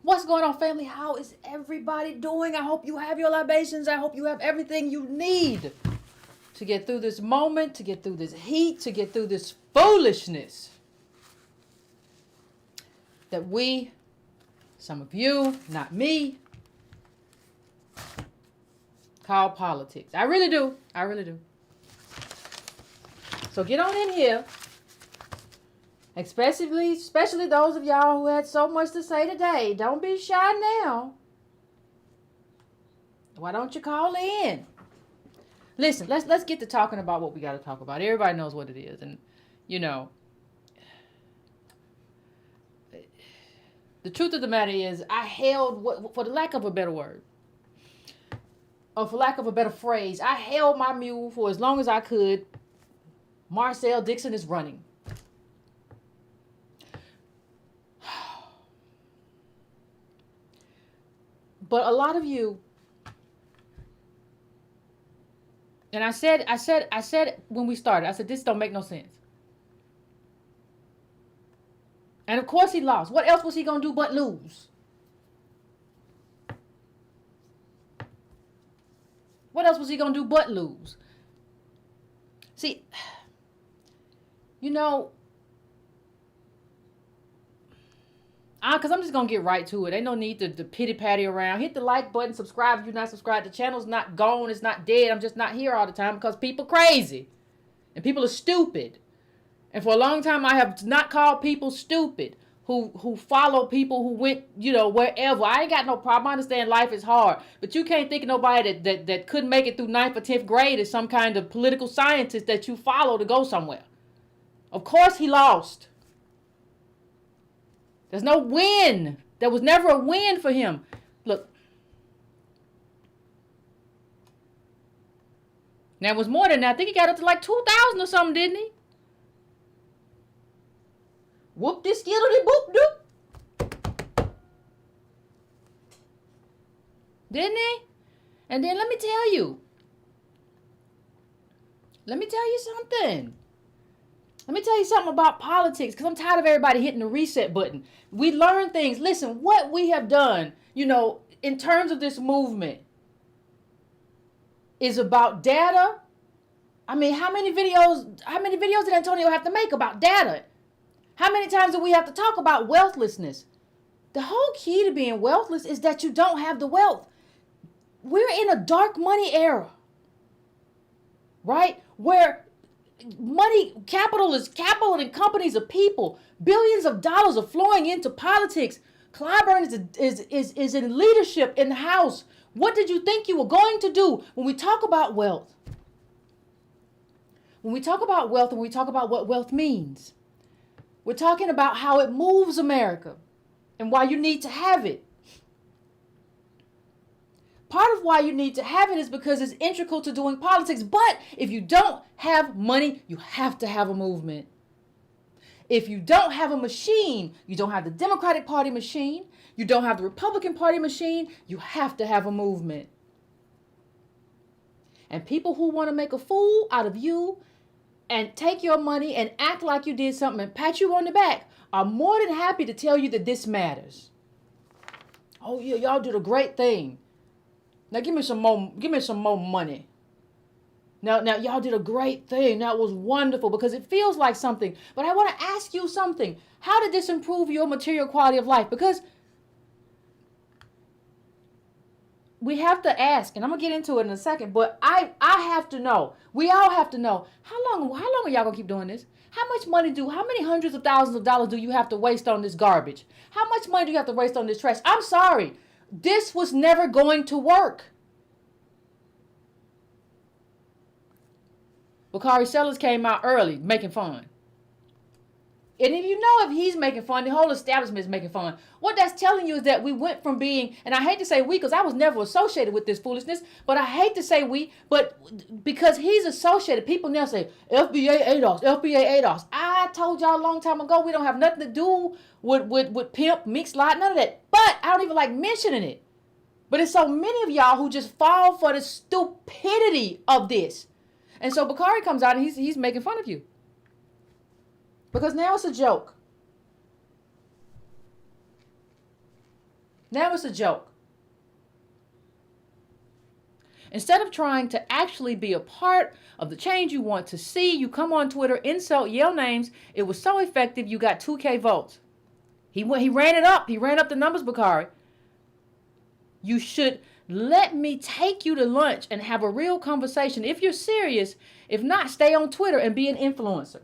What's going on, family? How is everybody doing? I hope you have your libations. I hope you have everything you need to get through this moment, to get through this heat, to get through this foolishness that we, some of you, not me, call politics. I really do. I really do. So get on in here. Especially those of y'all who had so much to say today. Don't be shy now. Why don't you call in? Listen, let's get to talking about what we got to talk about. Everybody knows what it is. And, you know, the truth of the matter is I held, for the lack of a better word, or for lack of a better phrase, I held my mule for as long as I could. Marcel Dixon is running. But a lot of you, and I said when we started, I said, this don't make no sense. And of course he lost. What else was he going to do but lose? What else was he going to do but lose? See, you know, because I'm just going to get right to it. Ain't no need to pity-patty around. Hit the like button, subscribe if you're not subscribed. The channel's not gone. It's not dead. I'm just not here all the time because people crazy. And people are stupid. And for a long time, I have not called people stupid who follow people who went, you know, wherever. I ain't got no problem. I understand life is hard. But you can't think of nobody that couldn't make it through 9th or 10th grade as some kind of political scientist that you follow to go somewhere. Of course he lost. There's no win. There was never a win for him. Look. Now, it was more than that. I think he got up to like 2,000 or something, didn't he? Whoop this skiddly boop doop. Didn't he? And then let me tell you something. Let me tell you something about politics, because I'm tired of everybody hitting the reset button. We learn things. Listen, what we have done, you know, in terms of this movement is about data. I mean, how many videos did Antonio have to make about data? How many times do we have to talk about wealthlessness? The whole key to being wealthless is that you don't have the wealth. We're in a dark money era, right? Where capital and companies are people. Billions of dollars are flowing into politics. Clyburn is in leadership in the House. What did you think you were going to do when we talk about wealth? When we talk about wealth and we talk about what wealth means, we're talking about how it moves America and why you need to have it. Part of why you need to have it is because it's integral to doing politics. But if you don't have money, you have to have a movement. If you don't have a machine, you don't have the Democratic Party machine, you don't have the Republican Party machine, you have to have a movement. And people who want to make a fool out of you and take your money and act like you did something and pat you on the back are more than happy to tell you that this matters. Oh yeah, y'all did a great thing. Now give me some more money. Now y'all did a great thing. That was wonderful because it feels like something. But I want to ask you something. How did this improve your material quality of life? Because we have to ask, and I'm gonna get into it in a second, but I have to know. We all have to know. How long are y'all gonna keep doing this? How many hundreds of thousands of dollars do you have to waste on this garbage? How much money do you have to waste on this trash? I'm sorry. This was never going to work. Bakari Sellers came out early making fun. And if you know if he's making fun, the whole establishment is making fun. What that's telling you is that we went from being, and I hate to say we because I was never associated with this foolishness, but I hate to say we, but because he's associated, people now say, FBA ADOS, FBA ADOS. I told y'all a long time ago we don't have nothing to do with pimp, mix lot, none of that. But I don't even like mentioning it. But it's so many of y'all who just fall for the stupidity of this. And so Bakari comes out and he's making fun of you. Because now it's a joke. Now it's a joke. Instead of trying to actually be a part of the change you want to see, you come on Twitter, insult, yell names. It was so effective, you got 2K votes. He ran it up. He ran up the numbers, Bakari. You should let me take you to lunch and have a real conversation if you're serious. If not, stay on Twitter and be an influencer.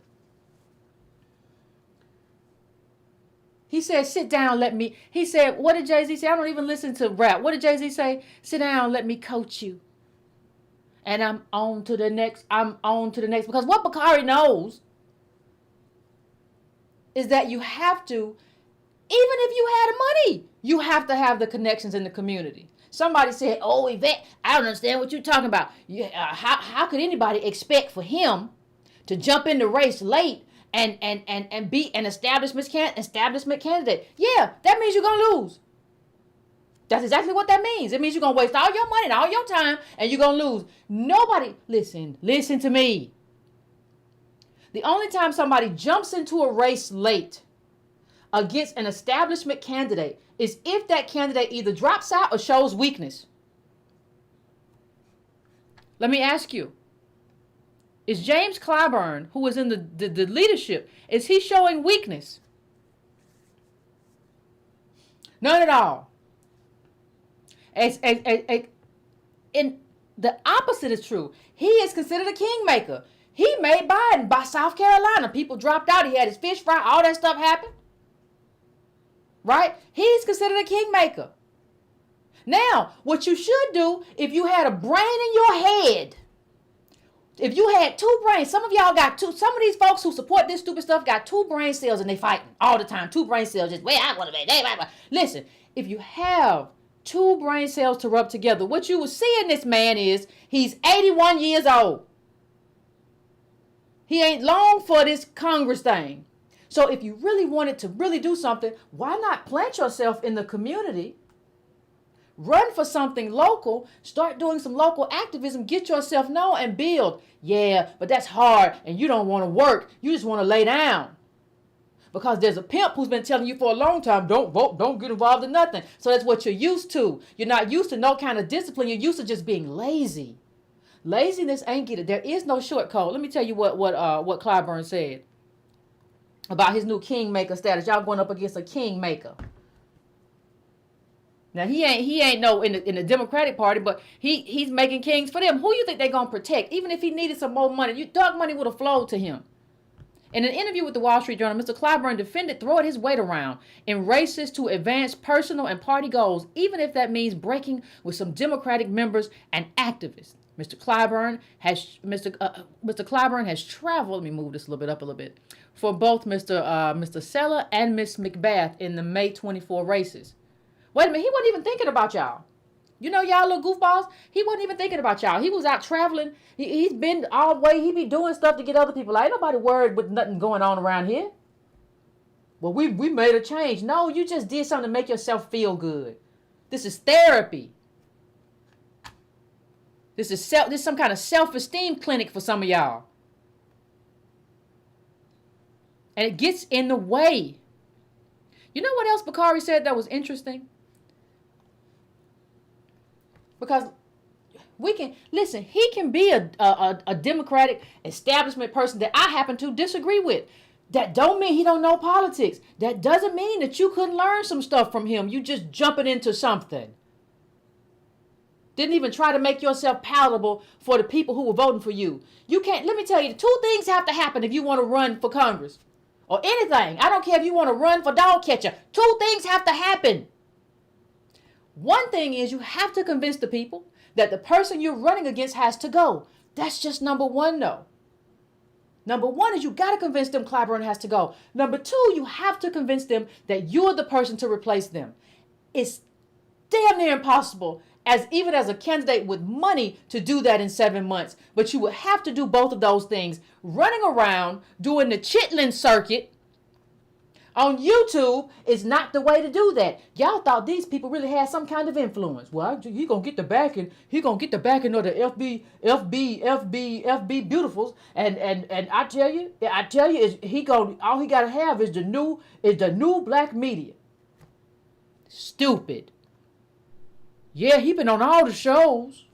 He said, sit down, let me. He said, what did Jay-Z say? I don't even listen to rap. What did Jay-Z say? Sit down, let me coach you. And I'm on to the next. Because what Bakari knows is that you have to, even if you had money, you have to have the connections in the community. Somebody said, oh, Yvette, I don't understand what you're talking about. How could anybody expect for him to jump in the race late and be an establishment candidate? Yeah, that means you're going to lose. That's exactly what that means. It means you're going to waste all your money and all your time and you're going to lose. Nobody, listen to me. The only time somebody jumps into a race late against an establishment candidate is if that candidate either drops out or shows weakness. Let me ask you, is James Clyburn, who is in the leadership, is he showing weakness? None at all. And the opposite is true. He is considered a kingmaker. He made Biden by South Carolina. People dropped out. He had his fish fry. All that stuff happened. Right? He's considered a kingmaker. Now, what you should do, if you had a brain in your head, if you had two brains, some of y'all got two, some of these folks who support this stupid stuff got two brain cells and they fighting all the time. Two brain cells, just, wait, I want to be. Listen, if you have two brain cells to rub together, what you will see in this man is he's 81 years old. He ain't long for this Congress thing. So if you really wanted to really do something, why not plant yourself in the community? Run for something local, start doing some local activism, get yourself known and build. Yeah, but that's hard and you don't want to work. You just want to lay down. Because there's a pimp who's been telling you for a long time, don't vote, don't get involved in nothing. So that's what you're used to. You're not used to no kind of discipline. You're used to just being lazy. Laziness ain't get it. There is no short code. Let me tell you what Clyburn said about his new kingmaker status. Y'all going up against a kingmaker. Now he ain't no in the Democratic Party, but he's making kings for them. Who you think they gonna protect? Even if he needed some more money, dark money would have flowed to him. In an interview with the Wall Street Journal, Mr. Clyburn defended throwing his weight around in races to advance personal and party goals, even if that means breaking with some Democratic members and activists. Mr. Clyburn has traveled. Let me move this a little bit up a little bit for both Mr. Sellers and Miss McBath in the May 24 races. Wait a minute, he wasn't even thinking about y'all. You know y'all little goofballs? He wasn't even thinking about y'all. He was out traveling. He's been all the way. He be doing stuff to get other people. Ain't nobody worried with nothing going on around here. Well, we made a change. No, you just did something to make yourself feel good. This is therapy. This is some kind of self-esteem clinic for some of y'all. And it gets in the way. You know what else Bakari said that was interesting? Because he can be a Democratic establishment person that I happen to disagree with. That don't mean he don't know politics. That doesn't mean that you couldn't learn some stuff from him. You just jumping into something. Didn't even try to make yourself palatable for the people who were voting for you. You can't, let me tell you, two things have to happen if you want to run for Congress. Or anything. I don't care if you want to run for dog catcher. Two things have to happen. One thing is you have to convince the people that the person you're running against has to go. That's just number one, though. Number one is you got to convince them Clyburn has to go. Number two, you have to convince them that you're the person to replace them. It's damn near impossible even as a candidate with money to do that in 7 months. But you would have to do both of those things. Running around doing the chitlin circuit on YouTube is not the way to do that. Y'all thought these people really had some kind of influence. Well, he gonna get the backing. He gonna get the backing of the FB beautifuls. And I tell you, all he gotta have is the new black media. Stupid. Yeah, he been on all the shows.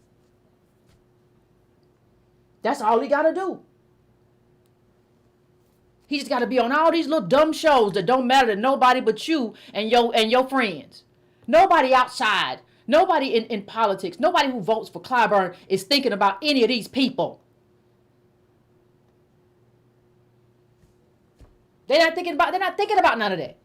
That's all he got to do. He just got to be on all these little dumb shows that don't matter to nobody but you and your friends. Nobody outside. Nobody in politics. Nobody who votes for Clyburn is thinking about any of these people. They're not thinking about none of that.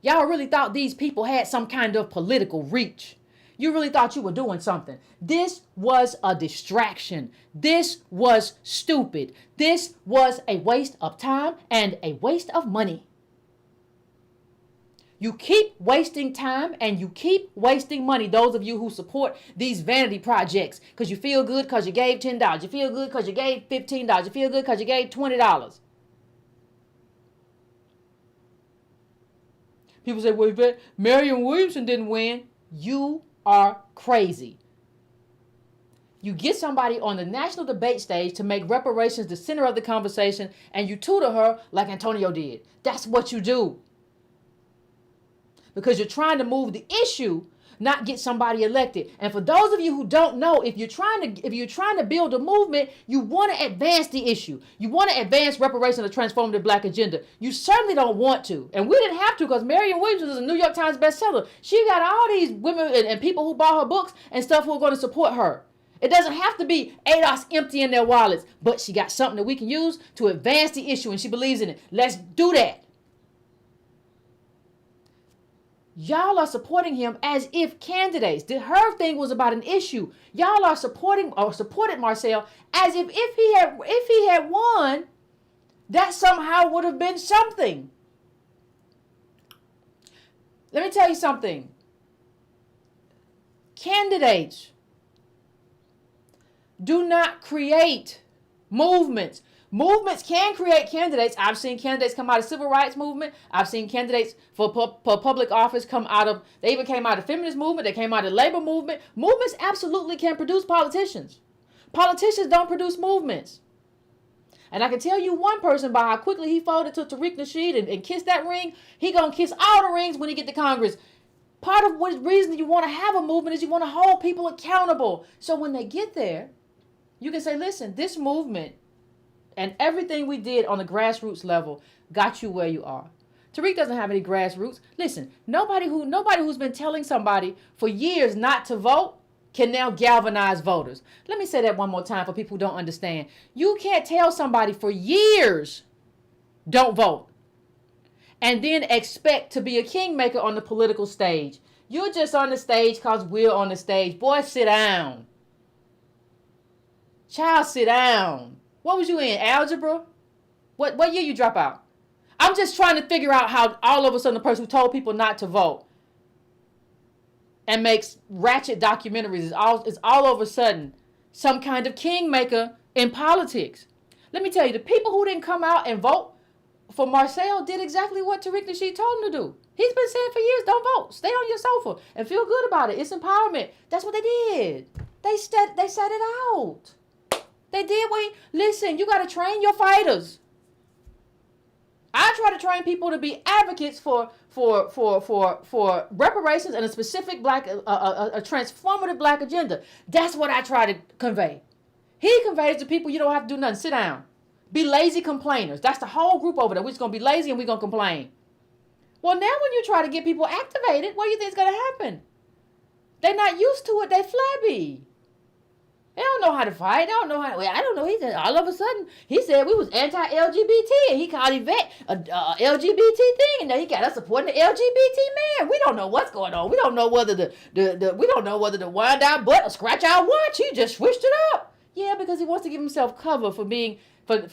Y'all really thought these people had some kind of political reach. You really thought you were doing something. This was a distraction. This was stupid. This was a waste of time and a waste of money. You keep wasting time and you keep wasting money. Those of you who support these vanity projects because you feel good because you gave $10. You feel good because you gave $15. You feel good because you gave $20. People say, well, Marianne Williamson didn't win. You are crazy. You get somebody on the national debate stage to make reparations the center of the conversation, and you tutor her like Antonio did. That's what you do. Because you're trying to move the issue, not get somebody elected. And for those of you who don't know, if you're trying to build a movement, you want to advance the issue. You want to advance reparations, the transformative black agenda. You certainly don't want to. And we didn't have to because Marianne Williamson is a New York Times bestseller. She got all these women and people who bought her books and stuff who are going to support her. It doesn't have to be ADOS emptying their wallets, but she got something that we can use to advance the issue and she believes in it. Let's do that. Y'all are supporting him as if candidates. Her thing was about an issue. Y'all are supporting or supported Marcel as if he had won, that somehow would have been something. Let me tell you something. Candidates do not create movements. Movements can create candidates. I've seen candidates come out of civil rights movement. I've seen candidates for public office come out of, they even came out of feminist movement. They came out of labor movement. Movements absolutely can produce politicians. Politicians don't produce movements. And I can tell you one person by how quickly he folded to Tariq Nasheed and kissed that ring. He gonna kiss all the rings when he get to Congress. Part of what reason you want to have a movement is you want to hold people accountable. So when they get there, you can say, listen, this movement and everything we did on the grassroots level got you where you are. Tariq doesn't have any grassroots. Listen, nobody who's been telling somebody for years not to vote can now galvanize voters. Let me say that one more time for people who don't understand. You can't tell somebody for years, don't vote, and then expect to be a kingmaker on the political stage. You're just on the stage because we're on the stage. Boy, sit down. Child, sit down. What was you in? Algebra? What year you drop out? I'm just trying to figure out how all of a sudden the person who told people not to vote and makes ratchet documentaries is all of a sudden some kind of kingmaker in politics. Let me tell you, the people who didn't come out and vote for Marcel did exactly what Tariq Nasheed told them to do. He's been saying for years, don't vote. Stay on your sofa and feel good about it. It's empowerment. That's what they did. They set it out. They did listen, you got to train your fighters. I try to train people to be advocates for reparations and a specific black, a transformative black agenda. That's what I try to convey. He conveys to people, you don't have to do nothing. Sit down. Be lazy complainers. That's the whole group over there. We're just going to be lazy and we're going to complain. Well, now when you try to get people activated, what do you think is going to happen? They're not used to it. They're flabby. They don't know how to fight. They don't know how to, I don't know. He said, all of a sudden, he said we was anti-LGBT. And he called Yvette a LGBT thing. And now he got us supporting the LGBT man. We don't know what's going on. We don't know whether we don't know whether to wind our butt or scratch our watch. He just switched it up. Yeah, because he wants to give himself cover for being,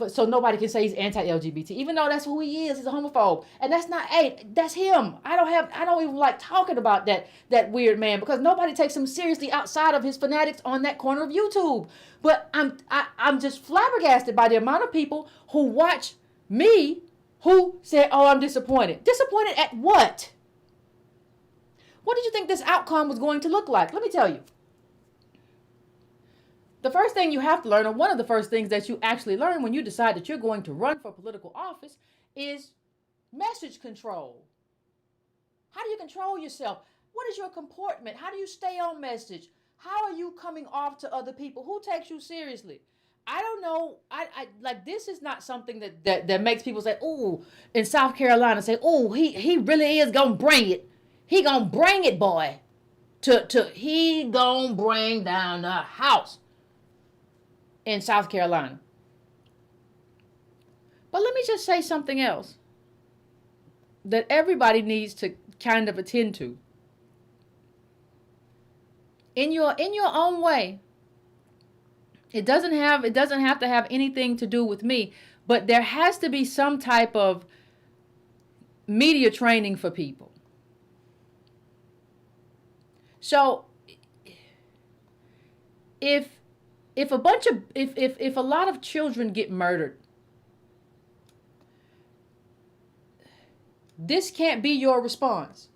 so nobody can say he's anti-LGBT, even though that's who he is. He's a homophobe, and that's not. Hey, that's him. I don't even like talking about that weird man because nobody takes him seriously outside of his fanatics on that corner of YouTube. But I'm just flabbergasted by the amount of people who watch me who say, "Oh, I'm disappointed." Disappointed at what? What did you think this outcome was going to look like? Let me tell you. The first thing you have to learn, or one of the first things that you actually learn when you decide that you're going to run for political office, is message control. How do you control yourself? What is your comportment? How do you stay on message? How are you coming off to other people? Who takes you seriously? I don't know. I like, this is not something that makes people say, "Oh," in South Carolina, say, "Oh, he really is gonna bring it. He gonna bring it, boy. He gonna bring down the house in South Carolina." But let me just say something else that everybody needs to kind of attend to. In your own way. It doesn't have to have anything to do with me, but there has to be some type of media training for people. So if a lot of children get murdered, this can't be your response.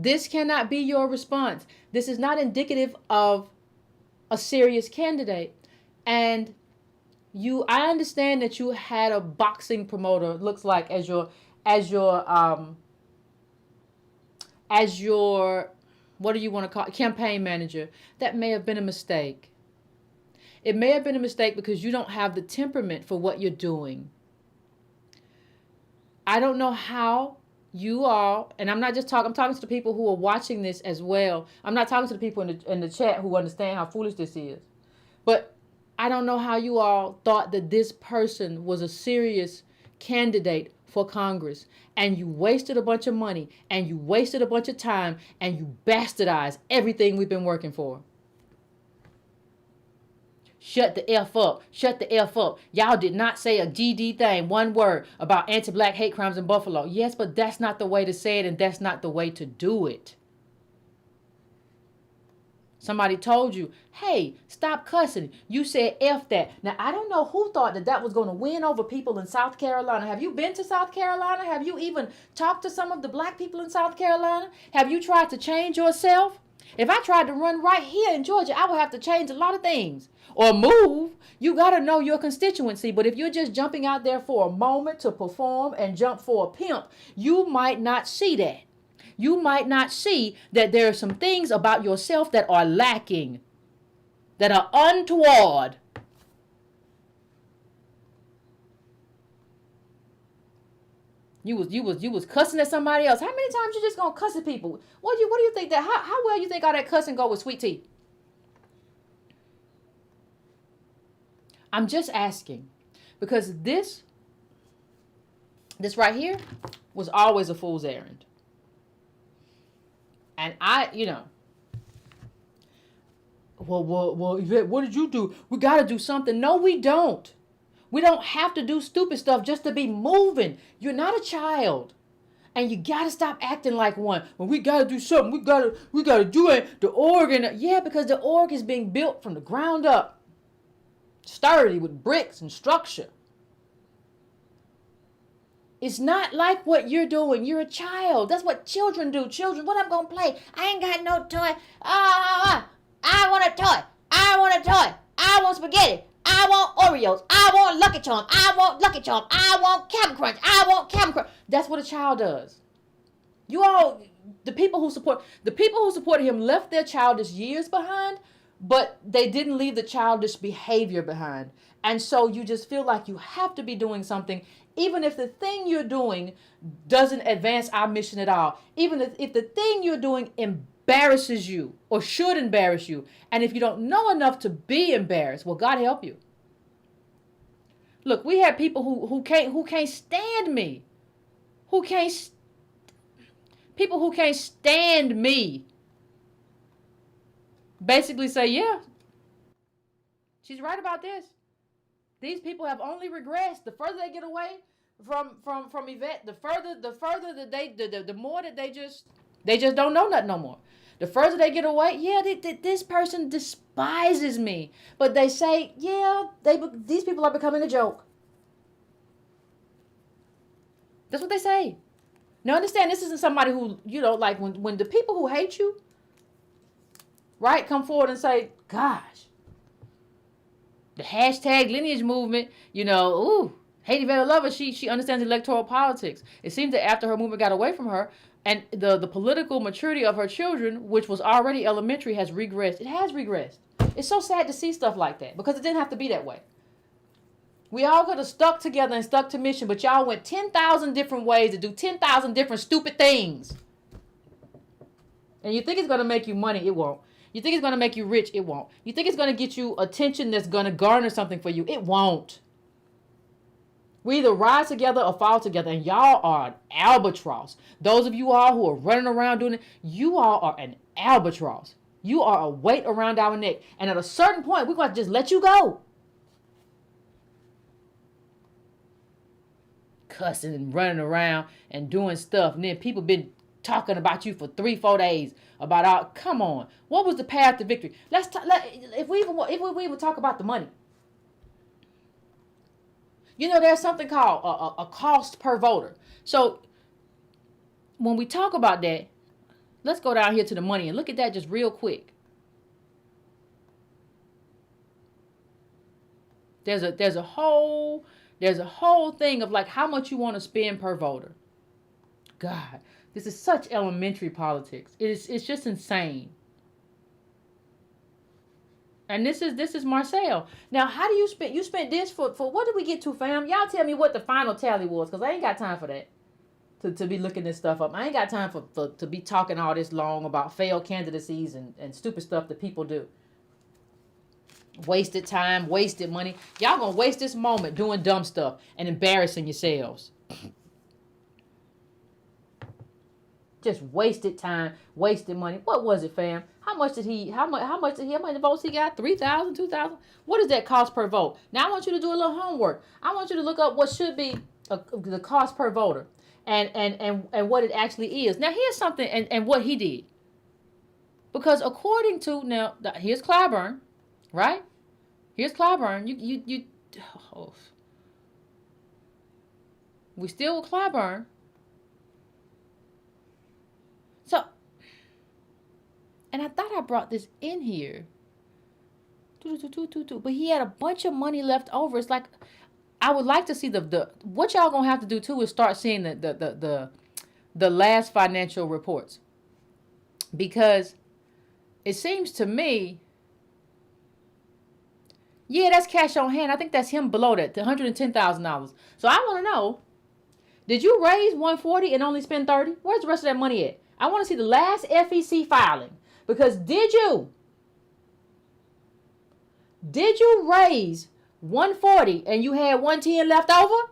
This cannot be your response. This is not indicative of a serious candidate. And I understand that you had a boxing promoter, it looks like, as your what do you want to call it, campaign manager. That may have been a mistake. It may have been a mistake because you don't have the temperament for what you're doing. I don't know how you all, and I'm talking to the people who are watching this as well. I'm not talking to the people in the chat who understand how foolish this is. But I don't know how you all thought that this person was a serious candidate for Congress, and you wasted a bunch of money, and you wasted a bunch of time, and you bastardized everything we've been working for. Shut the F up. Shut the F up. Y'all did not say a GD thing, one word, about anti-black hate crimes in Buffalo. Yes, but that's not the way to say it, and that's not the way to do it. Somebody told you, hey, stop cussing. You said F that. Now, I don't know who thought that was going to win over people in South Carolina. Have you been to South Carolina? Have you even talked to some of the black people in South Carolina? Have you tried to change yourself? If I tried to run right here in Georgia, I would have to change a lot of things or move. You got to know your constituency. But if you're just jumping out there for a moment to perform and jump for a pimp, you might not see that. You might not see that there are some things about yourself that are lacking, that are untoward. You was cussing at somebody else. How many times you just gonna cuss at people? What do you think that how well you think all that cussing go with sweet tea? I'm just asking, because this right here was always a fool's errand. And well, Yvette, what did you do? We got to do something. No, we don't. We don't have to do stupid stuff just to be moving. You're not a child. And you got to stop acting like one. When we got to do something, we got to do it. The org, yeah, because the org is being built from the ground up. Sturdy with bricks and structure. It's not like what you're doing. You're a child. That's what children do. Children, what I'm going to play? I ain't got no toy. I want a toy. I want a toy. I want spaghetti. I want Oreos. I want Lucky Charms. I want Lucky Charms. I want Cap'n Crunch. I want Cap'n Crunch. That's what a child does. You all, the people who supported him left their childish years behind, but they didn't leave the childish behavior behind. And so you just feel like you have to be doing something, even if the thing you're doing doesn't advance our mission at all. Even if the thing you're doing embarrasses you or should embarrass you. And if you don't know enough to be embarrassed, well, God help you. Look, we have people who can't stand me. People who can't stand me basically say, yeah, she's right about this. These people have only regressed. The further they get away from Yvette, the further that the more that they just don't know nothing no more. The further they get away, yeah, this person despises me. But they say, yeah, these people are becoming a joke. That's what they say. Now understand, this isn't somebody who, like when the people who hate you, right, come forward and say, gosh, the hashtag lineage movement, ooh, Hate it, love her. She understands electoral politics. It seems that after her movement got away from her, and the political maturity of her children, which was already elementary, has regressed. It has regressed. It's so sad to see stuff like that because it didn't have to be that way. We all could have stuck together and stuck to mission, but y'all went 10,000 different ways to do 10,000 different stupid things. And you think it's going to make you money, it won't. You think it's going to make you rich, it won't. You think it's going to get you attention that's going to garner something for you, it won't. We either rise together or fall together, and y'all are an albatross. Those of you all who are running around doing it, you all are an albatross. You are a weight around our neck. And at a certain point, we're going to just let you go. Cussing and running around and doing stuff. And then people been talking about you for 3-4 days about all. Come on. What was the path to victory? If we even talk about the money. You know, there's something called a cost per voter. So when we talk about that, let's go down here to the money and look at that just real quick. There's a whole thing of like how much you want to spend per voter. God, this is such elementary politics. It's just insane. And this is Marcel. Now, how do you spend? You spent this for what did we get to, fam? Y'all tell me what the final tally was, because I ain't got time for that. To be looking this stuff up. I ain't got time for to be talking all this long about failed candidacies and stupid stuff that people do. Wasted time, wasted money. Y'all gonna waste this moment doing dumb stuff and embarrassing yourselves. Just wasted time, wasted money. What was it, fam? How much votes he got? 3,000, 2,000? What does that cost per vote? Now I want you to do a little homework. I want you to look up what should be the cost per voter and what it actually is. Now here's something and what he did. Because according to here's Clyburn, right? Here's Clyburn. We still with Clyburn. So, and I thought I brought this in here. But he had a bunch of money left over. It's like, I would like to see the what y'all gonna have to do too is start seeing the last financial reports. Because it seems to me, yeah, that's cash on hand. I think that's him below that, $110,000. So I want to know, did you raise $140 and only spend $30? Where's the rest of that money at? I want to see the last FEC filing. Because did you raise $140 and you had $110 left over?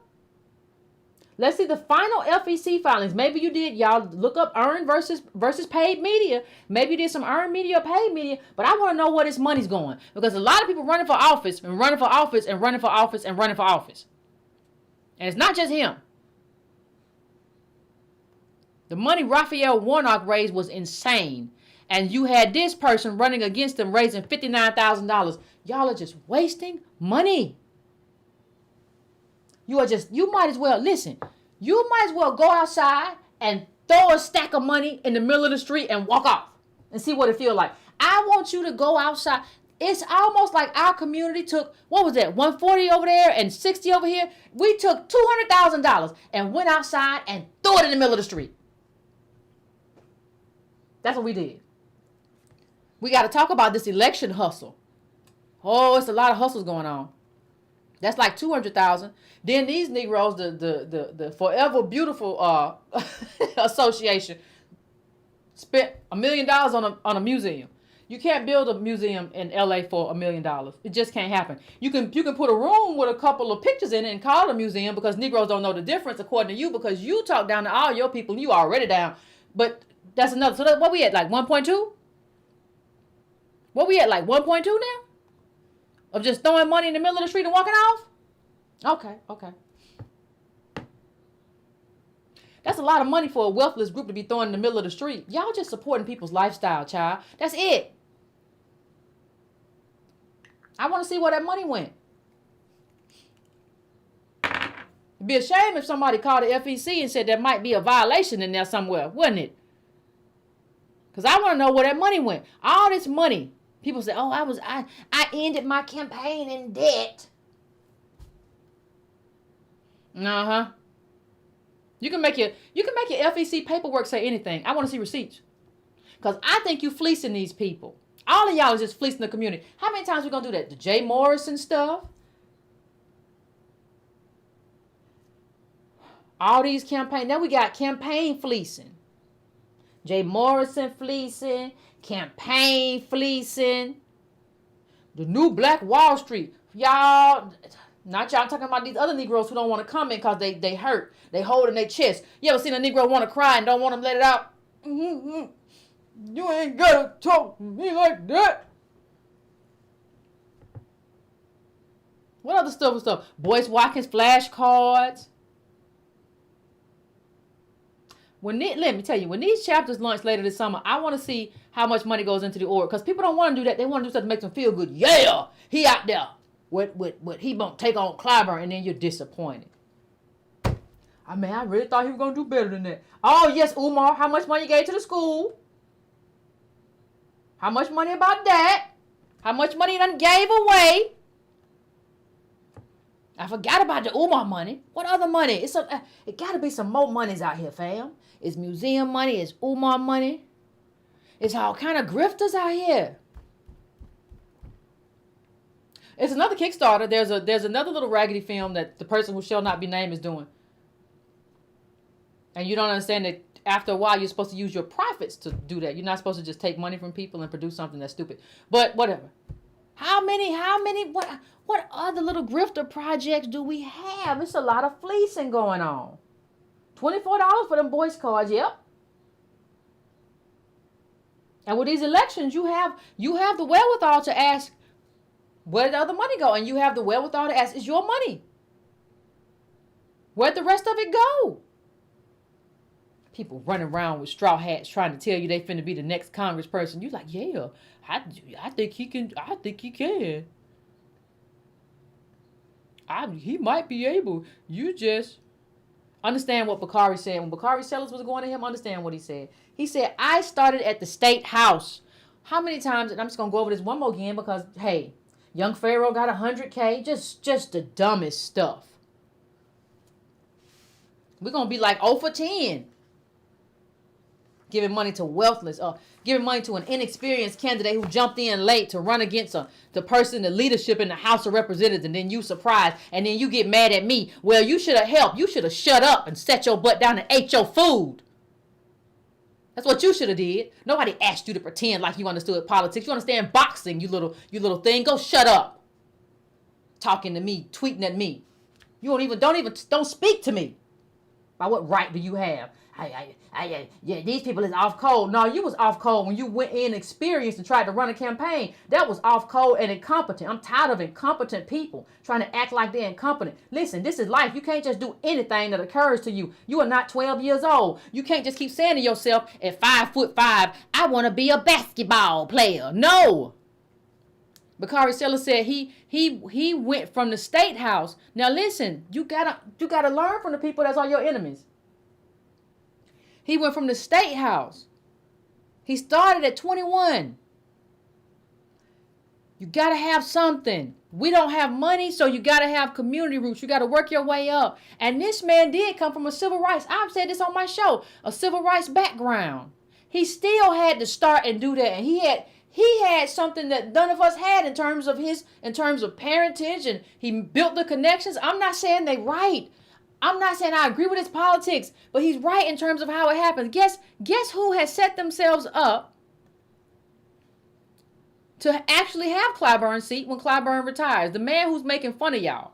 Let's see the final FEC filings. Maybe you did. Y'all look up earned versus paid media. Maybe you did some earned media or paid media. But I want to know where this money's going. Because a lot of people running for office and running for office and running for office and running for office. And it's not just him. The money Raphael Warnock raised was insane. And you had this person running against him raising $59,000. Y'all are just wasting money. You might as well go outside and throw a stack of money in the middle of the street and walk off and see what it feels like. I want you to go outside. It's almost like our community took, what was that, 140 over there and 60 over here? We took $200,000 and went outside and threw it in the middle of the street. That's what we did. We got to talk about this election hustle. Oh, it's a lot of hustles going on. That's like 200,000. Then these Negroes, the Forever Beautiful Association, spent $1 million on a museum. You can't build a museum in LA for $1 million. It just can't happen. You can put a room with a couple of pictures in it and call it a museum because Negroes don't know the difference according to you because you talk down to all your people and you already down. But that's another. So what we at, like 1.2? What we at, like 1.2 now? Of just throwing money in the middle of the street and walking off? Okay. That's a lot of money for a wealthless group to be throwing in the middle of the street. Y'all just supporting people's lifestyle, child. That's it. I want to see where that money went. It'd be a shame if somebody called the FEC and said there might be a violation in there somewhere, wouldn't it? Because I want to know where that money went. All this money. People say, oh, I ended my campaign in debt. Uh-huh. You can make your FEC paperwork say anything. I want to see receipts. Because I think you fleecing these people. All of y'all is just fleecing the community. How many times we going to do that? The Jay Morrison stuff? All these campaigns. Now we got campaign fleecing. Jay Morrison fleecing. Campaign fleecing. The new Black Wall Street. Y'all, not y'all talking about these other Negroes who don't want to come in because they hurt. They hold in their chest. You ever seen a Negro want to cry and don't want to let it out? Mm-hmm. You ain't gotta talk to me like that. What other stuff? Boyce Watkins flashcards. Let me tell you, when these chapters launch later this summer, I want to see how much money goes into the org. Because people don't want to do that. They want to do something to make them feel good. Yeah, he out there. What he won't take on Clyburn, and then you're disappointed. I mean, I really thought he was going to do better than that. Oh, yes, Umar, how much money you gave to the school? How much money about that? How much money you done gave away? I forgot about the Umar money. What other money? It got to be some more monies out here, fam. It's museum money. It's Umar money. It's all kind of grifters out here. It's another Kickstarter. There's another little raggedy film that the person who shall not be named is doing. And you don't understand that after a while you're supposed to use your profits to do that. You're not supposed to just take money from people and produce something that's stupid. But whatever. How many, what other little grifter projects do we have? It's a lot of fleecing going on. $24 for them Boyce cards, yep. And with these elections, you have the wherewithal to ask, where did the other money go? And you have the wherewithal to ask, is your money? Where'd the rest of it go? People running around with straw hats trying to tell you they finna be the next congressperson. You like, yeah, I think he can. I think he can. He might be able. You just understand what Bakari said. When Bakari Sellers was going to him, understand what he said. He said, I started at the state house. How many times, and I'm just going to go over this one more again because, hey, young Pharaoh got 100K. Just the dumbest stuff. We're going to be like 0 for 10. Giving money to wealthless, giving money to an inexperienced candidate who jumped in late to run against the person, the leadership in the House of Representatives, and then you surprised, and then you get mad at me. Well, you should have helped. You should have shut up and sat your butt down and ate your food. That's what you should have did. Nobody asked you to pretend like you understood politics. You understand boxing, you little thing. Go shut up. Talking to me, tweeting at me. You don't speak to me. By what right do you have? Yeah, these people is off code. No, you was off code when you went in experienced and tried to run a campaign. That was off code and incompetent. I'm tired of incompetent people trying to act like they're incompetent. Listen, this is life. You can't just do anything that occurs to you. You are not 12 years old. You can't just keep saying to yourself at 5'5", I want to be a basketball player. No. Bakari Sellers said he went from the state house. Now listen, you gotta learn from the people that's all your enemies. He went from the state house. He started at 21. You got to have something. We don't have money, so you got to have community roots. You got to work your way up. And this man did come from a civil rights. I've said this on my show, a civil rights background. He still had to start and do that. And he had something that none of us had in terms of parentage, and he built the connections. I'm not saying they right. I'm not saying I agree with his politics, but he's right in terms of how it happens. Guess who has set themselves up to actually have Clyburn's seat when Clyburn retires? The man who's making fun of y'all.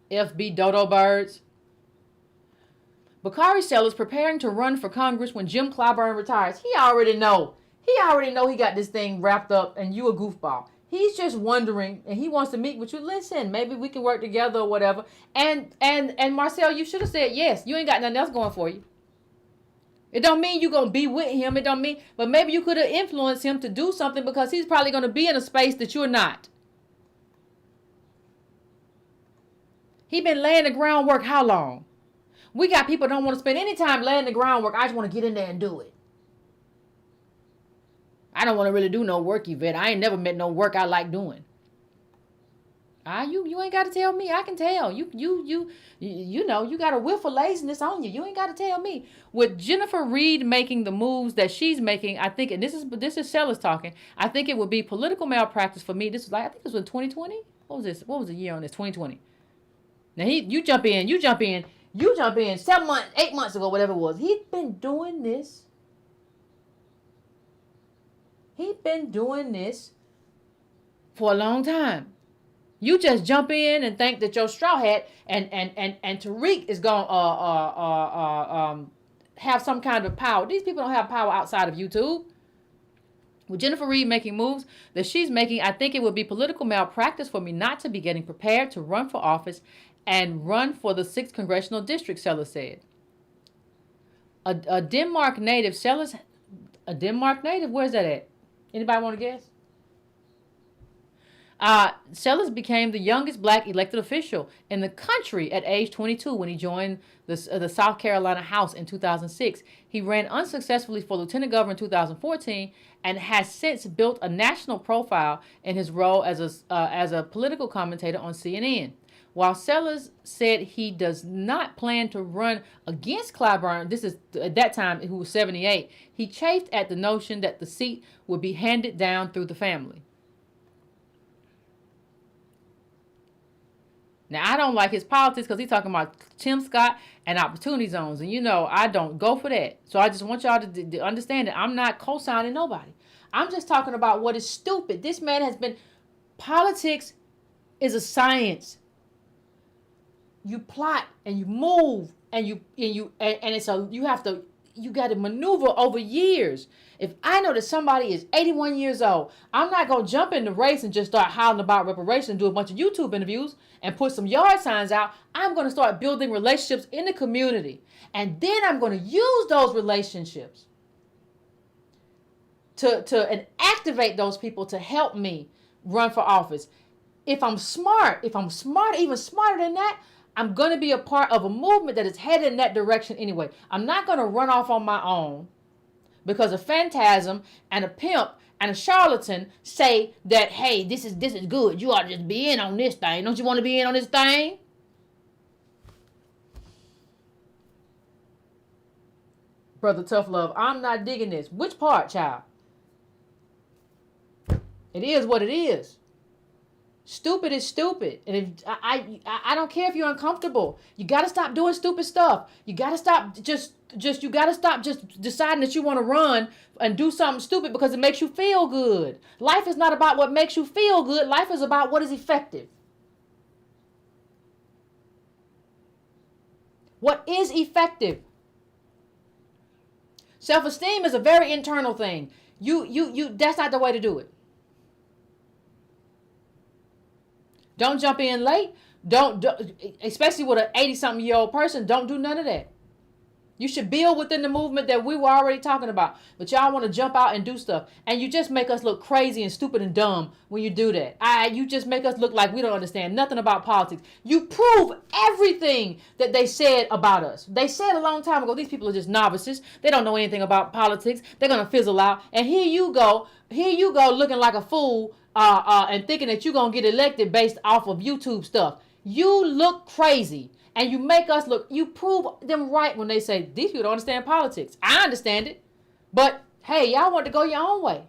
FB Dodo Birds. Bakari Sellers preparing to run for Congress when Jim Clyburn retires. He already know he got this thing wrapped up and you a goofball. He's just wondering, and he wants to meet with you. Listen, maybe we can work together or whatever. And Marcel, you should have said yes. You ain't got nothing else going for you. It don't mean you're going to be with him. It don't mean, but maybe you could have influenced him to do something because he's probably going to be in a space that you're not. He been laying the groundwork how long? We got people that don't want to spend any time laying the groundwork. I just want to get in there and do it. I don't want to really do no work, Yvette. I ain't never met no work I like doing. You ain't got to tell me. I can tell. You know, you got a whiff of laziness on you. You ain't got to tell me. With Jennifer Reed making the moves that she's making, I think, and this is Sellers talking. I think it would be political malpractice for me. This was like, I think this was in 2020. What was this? What was the year on this? 2020. Now you jump in, you jump in 7 months, 8 months ago, whatever it was. He's been doing this. He's been doing this for a long time. You just jump in and think that your straw hat and Tariq is going to have some kind of power. These people don't have power outside of YouTube. With Jennifer Reed making moves that she's making, I think it would be political malpractice for me not to be getting prepared to run for office and run for the 6th congressional district, Sellers said. A Denmark native, Sellers, a Denmark native, where's that at? Anybody want to guess? Sellers became the youngest black elected official in the country at age 22 when he joined the South Carolina House in 2006. He ran unsuccessfully for lieutenant governor in 2014 and has since built a national profile in his role as a political commentator on CNN. While Sellers said he does not plan to run against Clyburn, this is at that time who was 78, he chafed at the notion that the seat would be handed down through the family. Now, I don't like his politics because he's talking about Tim Scott and opportunity zones. And, you know, I don't go for that. So I just want y'all to understand that I'm not co-signing nobody. I'm just talking about what is stupid. This man has been... Politics is a science. You plot and you move and you got to maneuver over years. If I know that somebody is 81 years old, I'm not going to jump in the race and just start hollering about reparations and do a bunch of YouTube interviews and put some yard signs out. I'm going to start building relationships in the community. And then I'm going to use those relationships and activate those people to help me run for office. If I'm smart, even smarter than that, I'm going to be a part of a movement that is headed in that direction anyway. I'm not going to run off on my own because a phantasm and a pimp and a charlatan say that, hey, this is good. You ought to just be in on this thing. Don't you want to be in on this thing? Brother Tough Love, I'm not digging this. Which part, child? It is what it is. Stupid is stupid. And if I don't care if you're uncomfortable. You got to stop doing stupid stuff. You got to stop just deciding that you want to run and do something stupid because it makes you feel good. Life is not about what makes you feel good. Life is about what is effective. What is effective? Self-esteem is a very internal thing. That's not the way to do it. Don't jump in late. Don't especially with an 80-something-year-old person, don't do none of that. You should build within the movement that we were already talking about. But y'all want to jump out and do stuff. And you just make us look crazy and stupid and dumb when you do that. You just make us look like we don't understand nothing about politics. You prove everything that they said about us. They said a long time ago, these people are just novices. They don't know anything about politics. They're going to fizzle out. And here you go looking like a fool and thinking that you're going to get elected based off of YouTube stuff. You look crazy. And you make us look, you prove them right when they say, these people don't understand politics. I understand it. But, hey, y'all want to go your own way.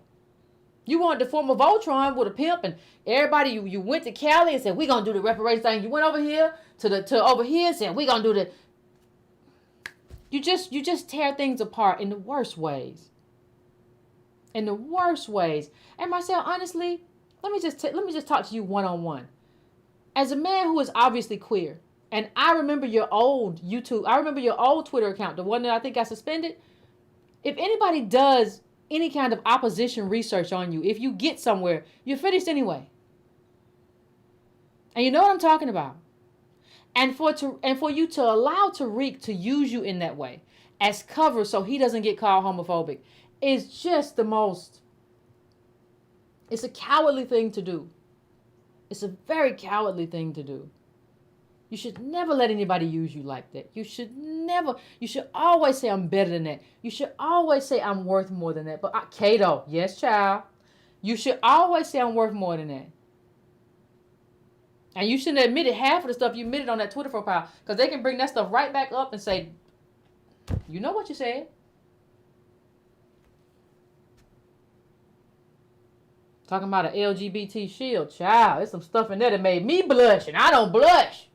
You wanted to form a Voltron with a pimp and everybody, you went to Cali and said, we're going to do the reparations thing. You went over here to over here and said, we're going to do the... You just tear things apart in the worst ways. In the worst ways. And Marcel, honestly, let me just talk to you one-on-one. As a man who is obviously queer, and I remember your old YouTube, I remember your old Twitter account, the one that I think got suspended. If anybody does any kind of opposition research on you, if you get somewhere, you're finished anyway. And you know what I'm talking about. And for you to allow Tariq to use you in that way as cover so he doesn't get called homophobic is just the most, it's a cowardly thing to do. It's a very cowardly thing to do. You should never let anybody use you like that. You should always say I'm better than that. You should always say I'm worth more than that. But Kato, yes, child. You should always say I'm worth more than that. And you shouldn't have admitted half of the stuff you admitted on that Twitter profile, because they can bring that stuff right back up and say, you know what you said. Talking about an LGBT shield. Child, there's some stuff in there that made me blush, and I don't blush.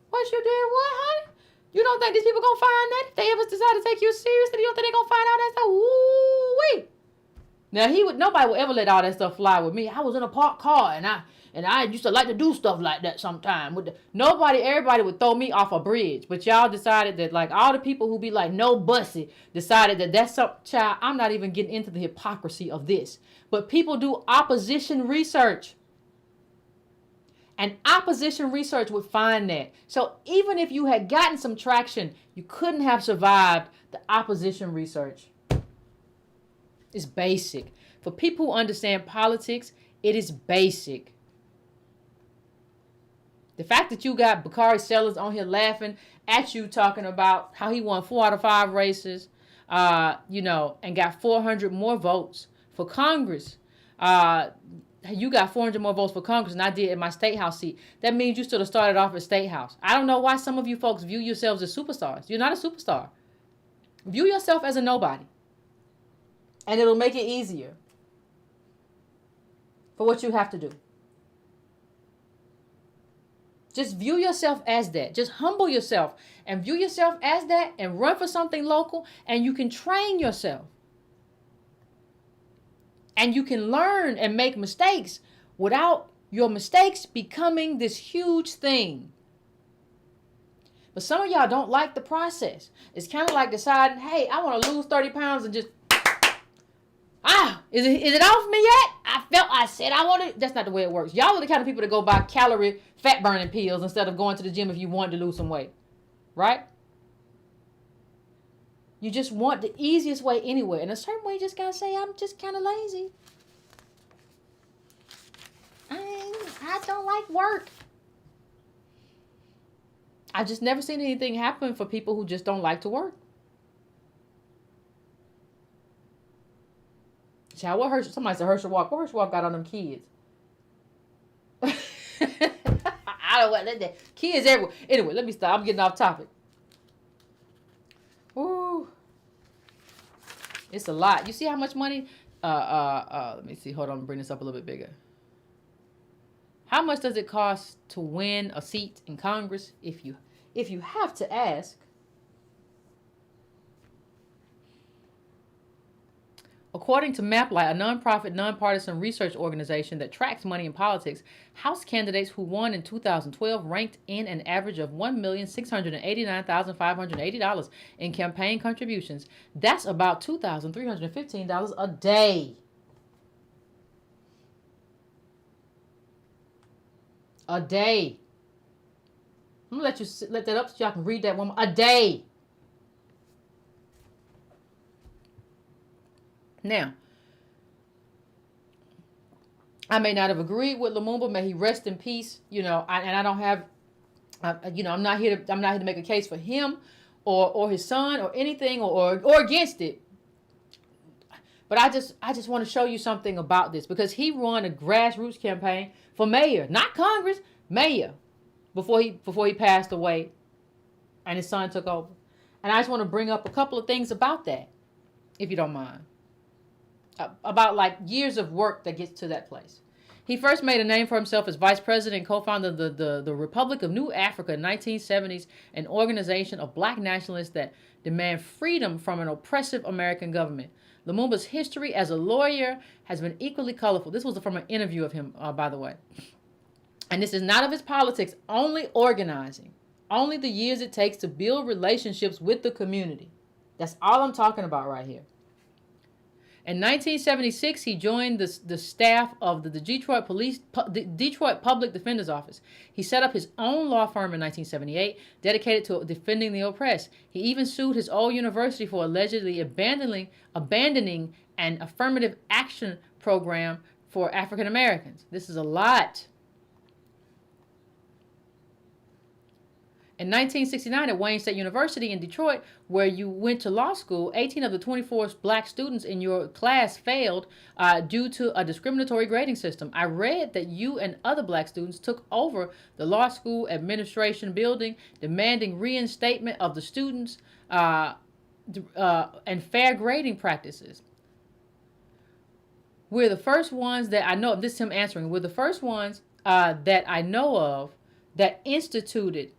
What you did? What, honey? You don't think these people gonna find that? If they ever decide to take you seriously, you don't think they gonna find out that stuff? Woo-wee. Now nobody will ever let all that stuff fly with me. I was in a parked car, and I used to like to do stuff like that sometime. Everybody would throw me off a bridge, but y'all decided that, like, all the people who be like no bussy decided that that's some child. I'm not even getting into the hypocrisy of this, but people do opposition research. And opposition research would find that. So even if you had gotten some traction, you couldn't have survived the opposition research. It's basic. For people who understand politics, it is basic. The fact that you got Bakari Sellers on here laughing at you talking about how he won 4 out of 5 races, and got 400 more votes for Congress. You got 400 more votes for Congress than I did in my state house seat. That means you should have started off at state house. I don't know why some of you folks view yourselves as superstars. You're not a superstar. View yourself as a nobody. And it'll make it easier for what you have to do. Just view yourself as that. Just humble yourself and view yourself as that and run for something local, and you can train yourself. And you can learn and make mistakes without your mistakes becoming this huge thing. But some of y'all don't like the process. It's kind of like deciding, hey, I want to lose 30 pounds and just, is it off me yet? I said I want it. That's not the way it works. Y'all are the kind of people that go buy calorie fat burning pills instead of going to the gym if you want to lose some weight. Right? You just want the easiest way anyway. In a certain way, you just gotta say, I'm just kind of lazy. I don't like work. I've just never seen anything happen for people who just don't like to work. Child, somebody said Herschel Walk. What Herschel Walk got on them kids? I don't want that. Kids everywhere. Anyway, let me stop. I'm getting off topic. Ooh. It's a lot. You see how much money? Let me see. Hold on. Bring this up a little bit bigger. How much does it cost to win a seat in Congress? If you have to ask. According to MapLight, a nonprofit, nonpartisan research organization that tracks money in politics, House candidates who won in 2012 ranked in an average of $1,689,580 in campaign contributions. That's about $2,315 a day. A day. I'm going to let that up so y'all can read that one more. A day. Now, I may not have agreed with Lumumba. May he rest in peace. I don't have, I'm not here to make a case for him or his son or anything or against it. But I just want to show you something about this, because he run a grassroots campaign for mayor, not Congress, mayor, before he passed away, and his son took over. And I just want to bring up a couple of things about that, if you don't mind. About like years of work that gets to that place. He first made a name for himself as vice president and co-founder of the Republic of New Africa in the 1970s, an organization of black nationalists that demand freedom from an oppressive American government. Lumumba's history as a lawyer has been equally colorful. This was from an interview of him, by the way. And this is not of his politics, only organizing. Only the years it takes to build relationships with the community. That's all I'm talking about right here. In 1976, he joined the staff of the Detroit Public Defender's Office. He set up his own law firm in 1978, dedicated to defending the oppressed. He even sued his old university for allegedly abandoning an affirmative action program for African Americans. This is a lot. In 1969 at Wayne State University in Detroit, where you went to law school, 18 of the 24 black students in your class failed due to a discriminatory grading system. I read that you and other black students took over the law school administration building, demanding reinstatement of the students and fair grading practices. We're the first ones that I know of, this is him answering, we're the first ones that I know of that instituted,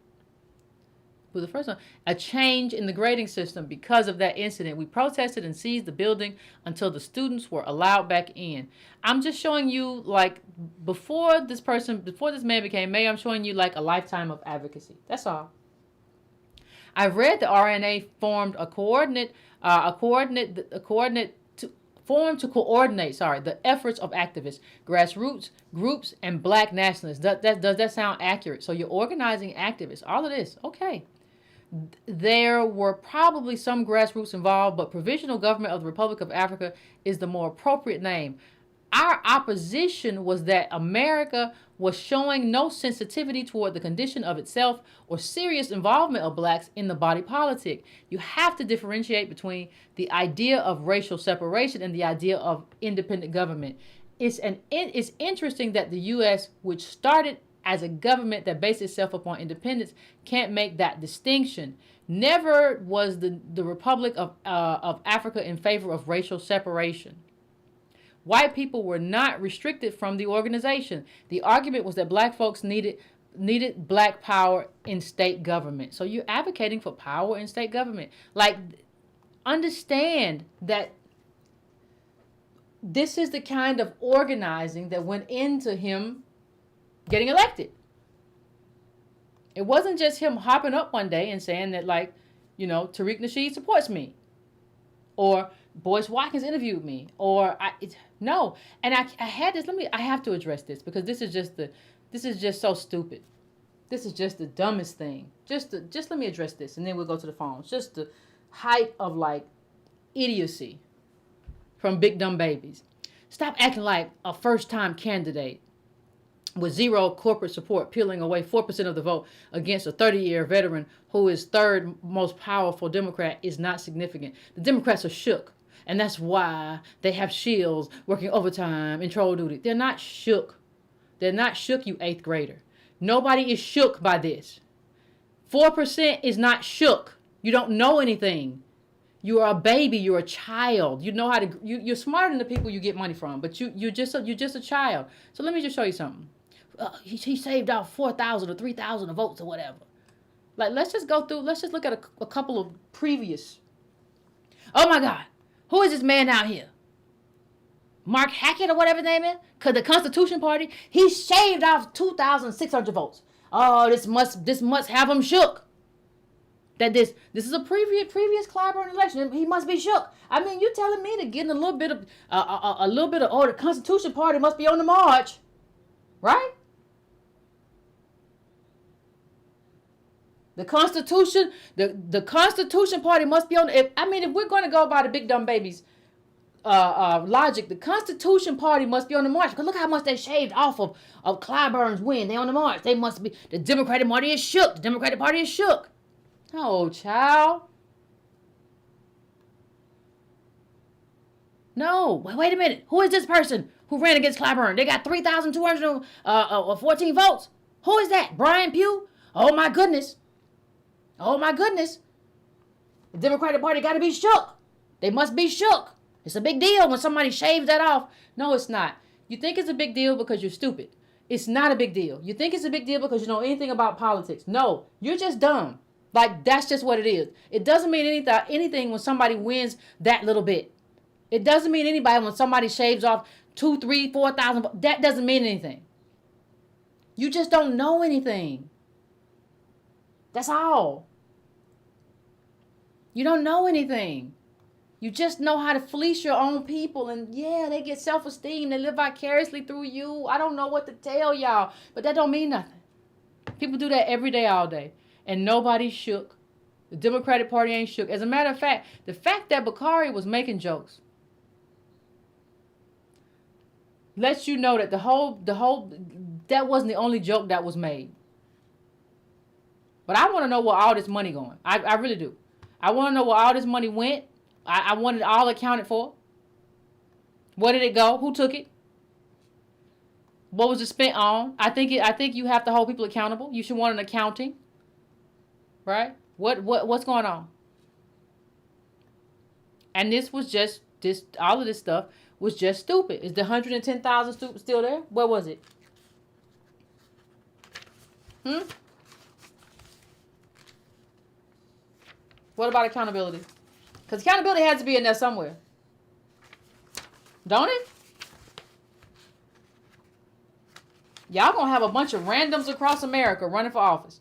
we're the first one, a change in the grading system because of that incident. We protested and seized the building until the students were allowed back in. I'm just showing you, like, before this man became mayor, I'm showing you like a lifetime of advocacy. That's all. I read the RNA formed a coordinate to coordinate the efforts of activists, grassroots groups, and black nationalists. Does that sound accurate? So you're organizing activists, all of this. Okay. There were probably some grassroots involved, but Provisional Government of the Republic of Africa is the more appropriate name. Our opposition was that America was showing no sensitivity toward the condition of itself or serious involvement of blacks in the body politic. You have to differentiate between the idea of racial separation and the idea of independent government. It's interesting that the U.S., which started as a government that based itself upon independence, can't make that distinction. Never was the Republic of Africa in favor of racial separation. White people were not restricted from the organization. The argument was that black folks needed black power in state government. So you're advocating for power in state government. Like, understand that this is the kind of organizing that went into him getting elected. It wasn't just him hopping up one day and saying that, like, Tariq Nasheed supports me, or Boyce Watkins interviewed me, or no. And I had this. I have to address this because this is just so stupid. This is just the dumbest thing. Just let me address this, and then we'll go to the phones. Just the height of, like, idiocy from big dumb babies. Stop acting like a first-time candidate with zero corporate support, peeling away 4% of the vote against a 30-year veteran who is third most powerful Democrat is not significant. The Democrats are shook, and that's why they have shields working overtime and troll duty. They're not shook. They're not shook, you 8th grader. Nobody is shook by this. 4% is not shook. You don't know anything. You are a baby. You're a child. You know how to. You're smarter than the people you get money from, but you're just a child. So let me just show you something. He saved out 4,000 or 3,000 of votes or whatever. Like, let's just go through. Let's just look at a couple of previous. Oh my God, who is this man out here? Mark Hackett or whatever his name is? Cause the Constitution Party, he shaved off 2,600 votes. Oh, this must have him shook. That this is a previous Clyburn election. He must be shook. I mean, you telling me to get a little bit of the Constitution Party must be on the march, right? The Constitution Party must be on. If we're going to go by the big dumb babies logic, the Constitution Party must be on the march. Because look how much they shaved off of Clyburn's win. They on the march. They must be. The Democratic Party is shook. The Democratic Party is shook. Oh, child. No. Wait a minute. Who is this person who ran against Clyburn? They got 3,214 votes. Who is that? Brian Pugh? Oh, my goodness. Oh, my goodness. The Democratic Party got to be shook. They must be shook. It's a big deal when somebody shaves that off. No, it's not. You think it's a big deal because you're stupid. It's not a big deal. You think it's a big deal because you know anything about politics. No, you're just dumb. Like, that's just what it is. It doesn't mean anything when somebody wins that little bit. It doesn't mean anybody when somebody shaves off 2, 3, 4,000. That doesn't mean anything. You just don't know anything. That's all. You don't know anything. You just know how to fleece your own people. And yeah, they get self-esteem. They live vicariously through you. I don't know what to tell y'all. But that don't mean nothing. People do that every day, all day. And nobody's shook. The Democratic Party ain't shook. As a matter of fact, the fact that Bakari was making jokes lets you know that the whole that wasn't the only joke that was made. But I want to know where all this money going. I really do. I want to know where all this money went. I want it all accounted for. Where did it go? Who took it? What was it spent on? I think you have to hold people accountable. You should want an accounting. Right? What's going on? And this was just all of this stuff was just stupid. Is the 110,000 still there? Where was it? What about accountability? Because accountability has to be in there somewhere. Don't it? Y'all gonna have a bunch of randoms across America running for office.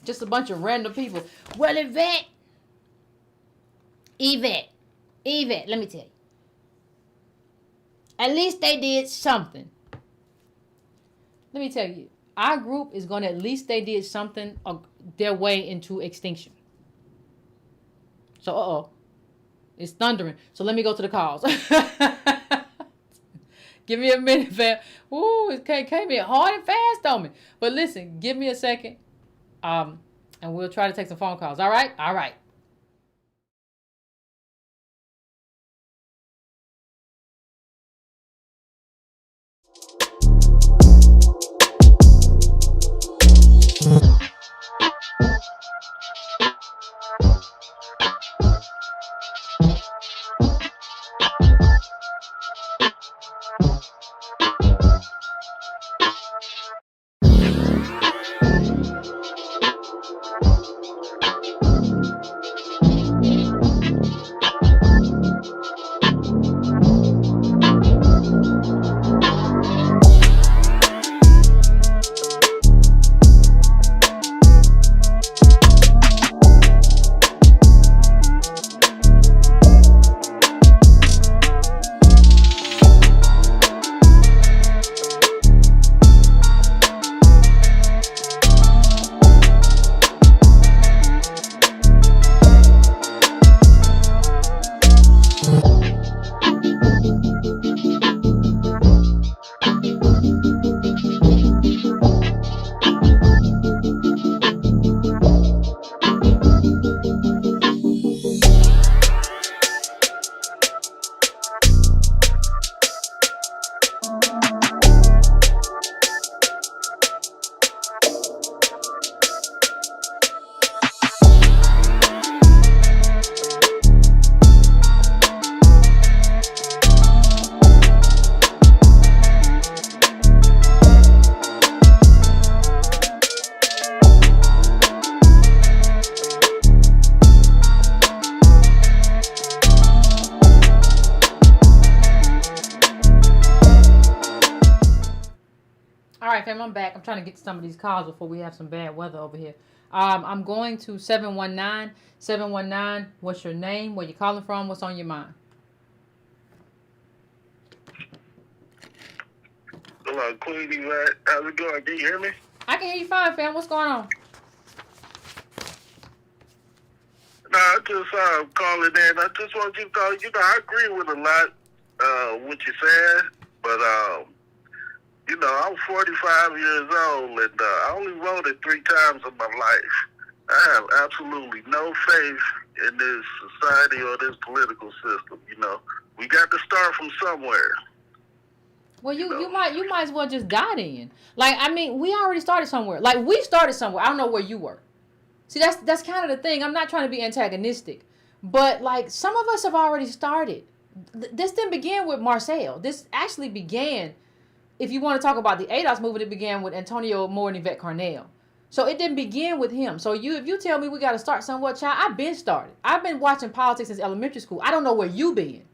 Just a bunch of random people. Well, Yvette, let me tell you. At least they did something. Let me tell you. Our group is going to at least they did something their way into extinction. So, it's thundering. So let me go to the calls. Give me a minute, fam. Ooh, it came in hard and fast on me. But listen, give me a second. And we'll try to take some phone calls. All right? All right. right, fam, I'm back. I'm trying to get to some of these calls before we have some bad weather over here. I'm going to 719. 719, what's your name? Where you calling from? What's on your mind? Hello, Queenie, man. How's it going? Can you hear me? I can hear you fine, fam. What's going on? No, I just calling in. I just want you to call. You know, I agree with a lot what you said, but you know, I'm 45 years old and I only voted 3 times in my life. I have absolutely no faith in this society or this political system. You know, we got to start from somewhere. Well, you might as well just die then. Like, I mean, we already started somewhere. Like, we started somewhere. I don't know where you were. See, that's kind of the thing. I'm not trying to be antagonistic, but like some of us have already started. This didn't begin with Marcel. This actually began, if you want to talk about the ADOS movement, it began with Antonio Moore and Yvette Carnell. So it didn't begin with him. So if you tell me we got to start somewhere, child, I've been started. I've been watching politics since elementary school. I don't know where you been.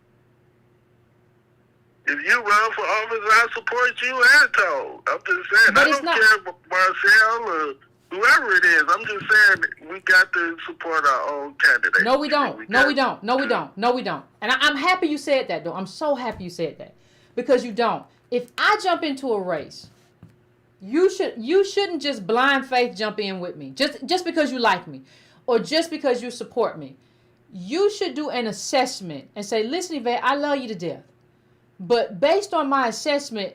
If you run for office, I support you and Toad. I'm just saying, but I don't care about Marcel or whoever it is. I'm just saying we got to support our own candidate. No, we don't. No, we don't. No, we don't. No, we don't. And I'm happy you said that, though. I'm so happy you said that. Because you don't. If I jump into a race, you shouldn't just blind faith jump in with me. Just because you like me. Or just because you support me. You should do an assessment and say, listen, Yvette, I love you to death. But based on my assessment,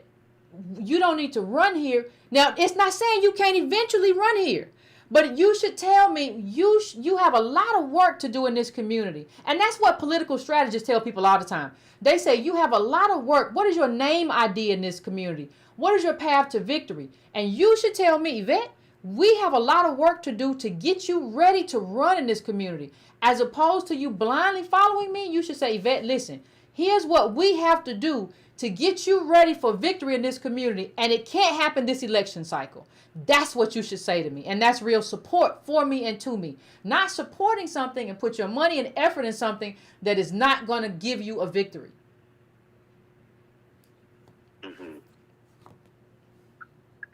you don't need to run here. Now, it's not saying you can't eventually run here. But you should tell me you have a lot of work to do in this community. And that's what political strategists tell people all the time. They say you have a lot of work. What is your name ID in this community? What is your path to victory? And you should tell me, Yvette, we have a lot of work to do to get you ready to run in this community. As opposed to you blindly following me, you should say, Yvette, listen, here's what we have to do to get you ready for victory in this community. And it can't happen this election cycle. That's what you should say to me. And that's real support for me and to me. Not supporting something and put your money and effort in something that is not going to give you a victory. Mm-hmm.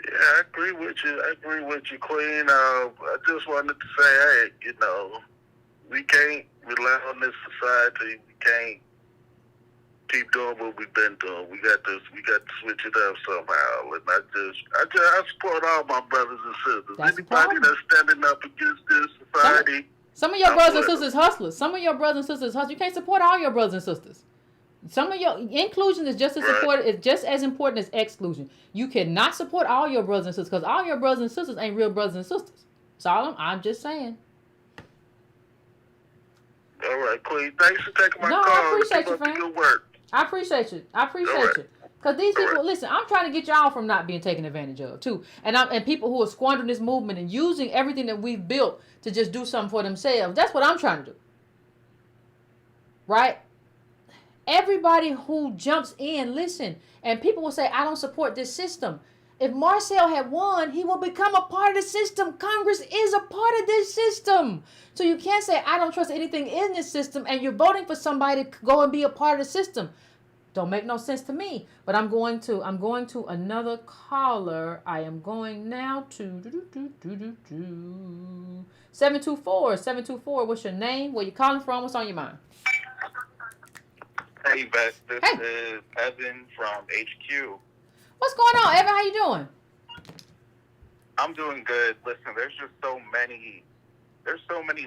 Yeah, I agree with you, Queen. I just wanted to say, hey, we can't rely on this society. We can't keep doing what we've been doing. We got to switch it up somehow. And I support all my brothers and sisters. Anybody that's standing up against this society. Some of your brothers and sisters hustlers. Some of your brothers and sisters hustlers. You can't support all your brothers and sisters. Some of your inclusion is just as important as exclusion. You cannot support all your brothers and sisters because all your brothers and sisters ain't real brothers and sisters. So I'm just saying. All right, Queen. Thanks for taking my call. I appreciate you, friend. Good work. I appreciate you. Because these people, listen, I'm trying to get y'all from not being taken advantage of, too. And people who are squandering this movement and using everything that we've built to just do something for themselves. That's what I'm trying to do. Right? Everybody who jumps in, listen, and people will say, I don't support this system. If Marcel had won, he will become a part of the system. Congress is a part of this system. So you can't say, I don't trust anything in this system, and you're voting for somebody to go and be a part of the system. Don't make no sense to me. But I'm going to another caller. I am going now to 724. What's your name? Where you calling from? What's on your mind? Hey, Beth. This is Evan from HQ. What's going on, Evan? How you doing? I'm doing good. Listen, there's so many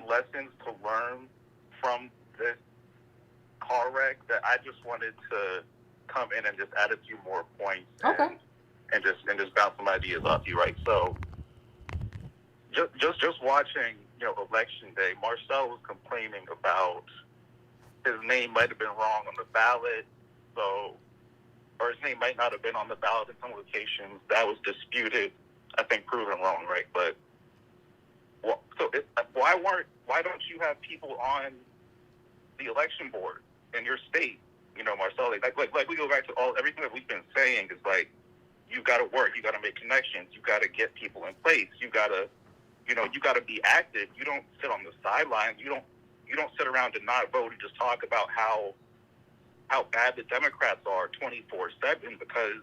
lessons to learn from this car wreck that I just wanted to come in and just add a few more points. Okay. And just bounce some ideas off you, right? So, just watching, Election Day, Marcel was complaining about his name might have been wrong on the ballot, or his name might not have been on the ballot in some locations. That was disputed, I think, proven wrong, right? But why don't you have people on the election board in your state? Marcel, like we go back to everything that we've been saying is like, you got to work, you got to make connections, you got to get people in place, you got to be active. You don't sit on the sidelines. You don't sit around and not vote and just talk about how bad the Democrats are 24/7, because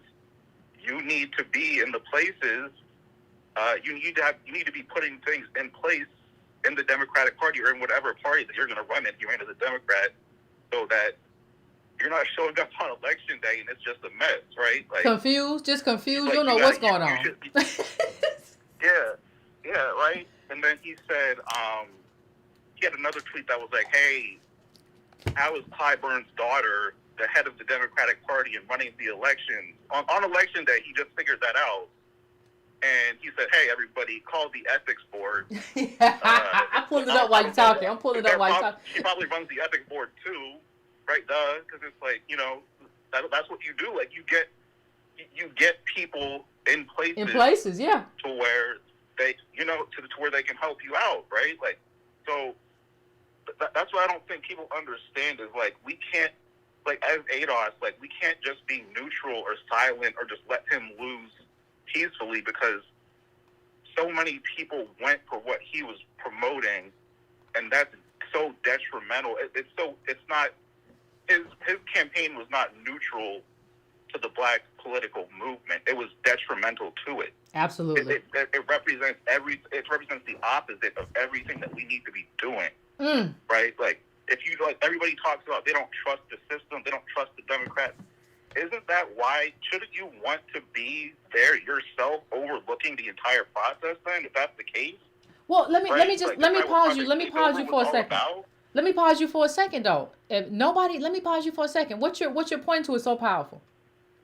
you need to be in the places. You need to be putting things in place in the Democratic Party or in whatever party that you're going to run in. You're in as a Democrat, so that you're not showing up on election day and it's just a mess, right? Like, confused. Like, you don't know what's going on. Yeah, right. And then he said, he had another tweet that was like, hey, how is Clyburn's daughter the head of the Democratic Party and running the election? On election day, he just figured that out. And he said, hey, everybody, call the ethics board. I pulled it up while you're talking. I'm pulling it up while you're talking. She probably runs the ethics board, too, right? Because it's like, that's what you do. Like, you get people in places. In places, yeah. To where they, to where they can help you out, right? Like, so that's what I don't think people understand is, like, we can't, like, as ADOS, like, we can't just be neutral or silent or just let him lose peacefully, because so many people went for what he was promoting, and that's so detrimental. It's not, his campaign was not neutral to the black political movement. It was detrimental to it. Absolutely. It represents the opposite of everything that we need to be doing. Right? Like, everybody talks about they don't trust the system, they don't trust the Democrats. Isn't that why? Shouldn't you want to be there yourself, overlooking the entire process? Then, if that's the case. Well, let me pause you. Let me pause you for a second. Let me pause you for a second, though. Let me pause you for a second. What you're pointing to is so powerful.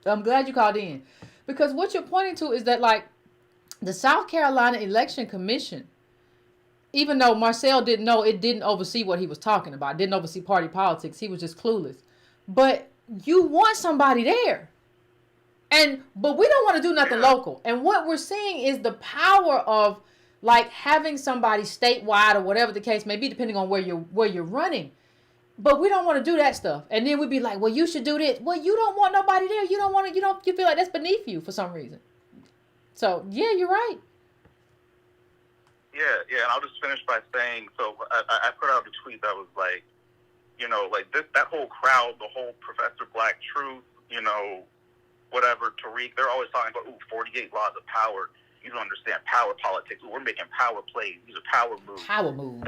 I'm glad you called in, Because what you're pointing to is that, like, the South Carolina Election Commission, even though Marcel didn't know, it didn't oversee what he was talking about. It didn't oversee party politics. He was just clueless. But you want somebody there. But we don't want to do nothing local. And what we're seeing is the power of, like, having somebody statewide or whatever the case may be, depending on where you're running. But we don't want to do that stuff. And then we'd be like, well, you should do this. Well, you don't want nobody there. You feel like that's beneath you for some reason. So, yeah, you're right. Yeah, and I'll just finish by saying, so I put out a tweet that was like, like that whole crowd, the whole Professor Black Truth, whatever, Tariq, they're always talking about, 48 laws of power. You don't understand power politics. We're making power plays. These are power moves. Power moves.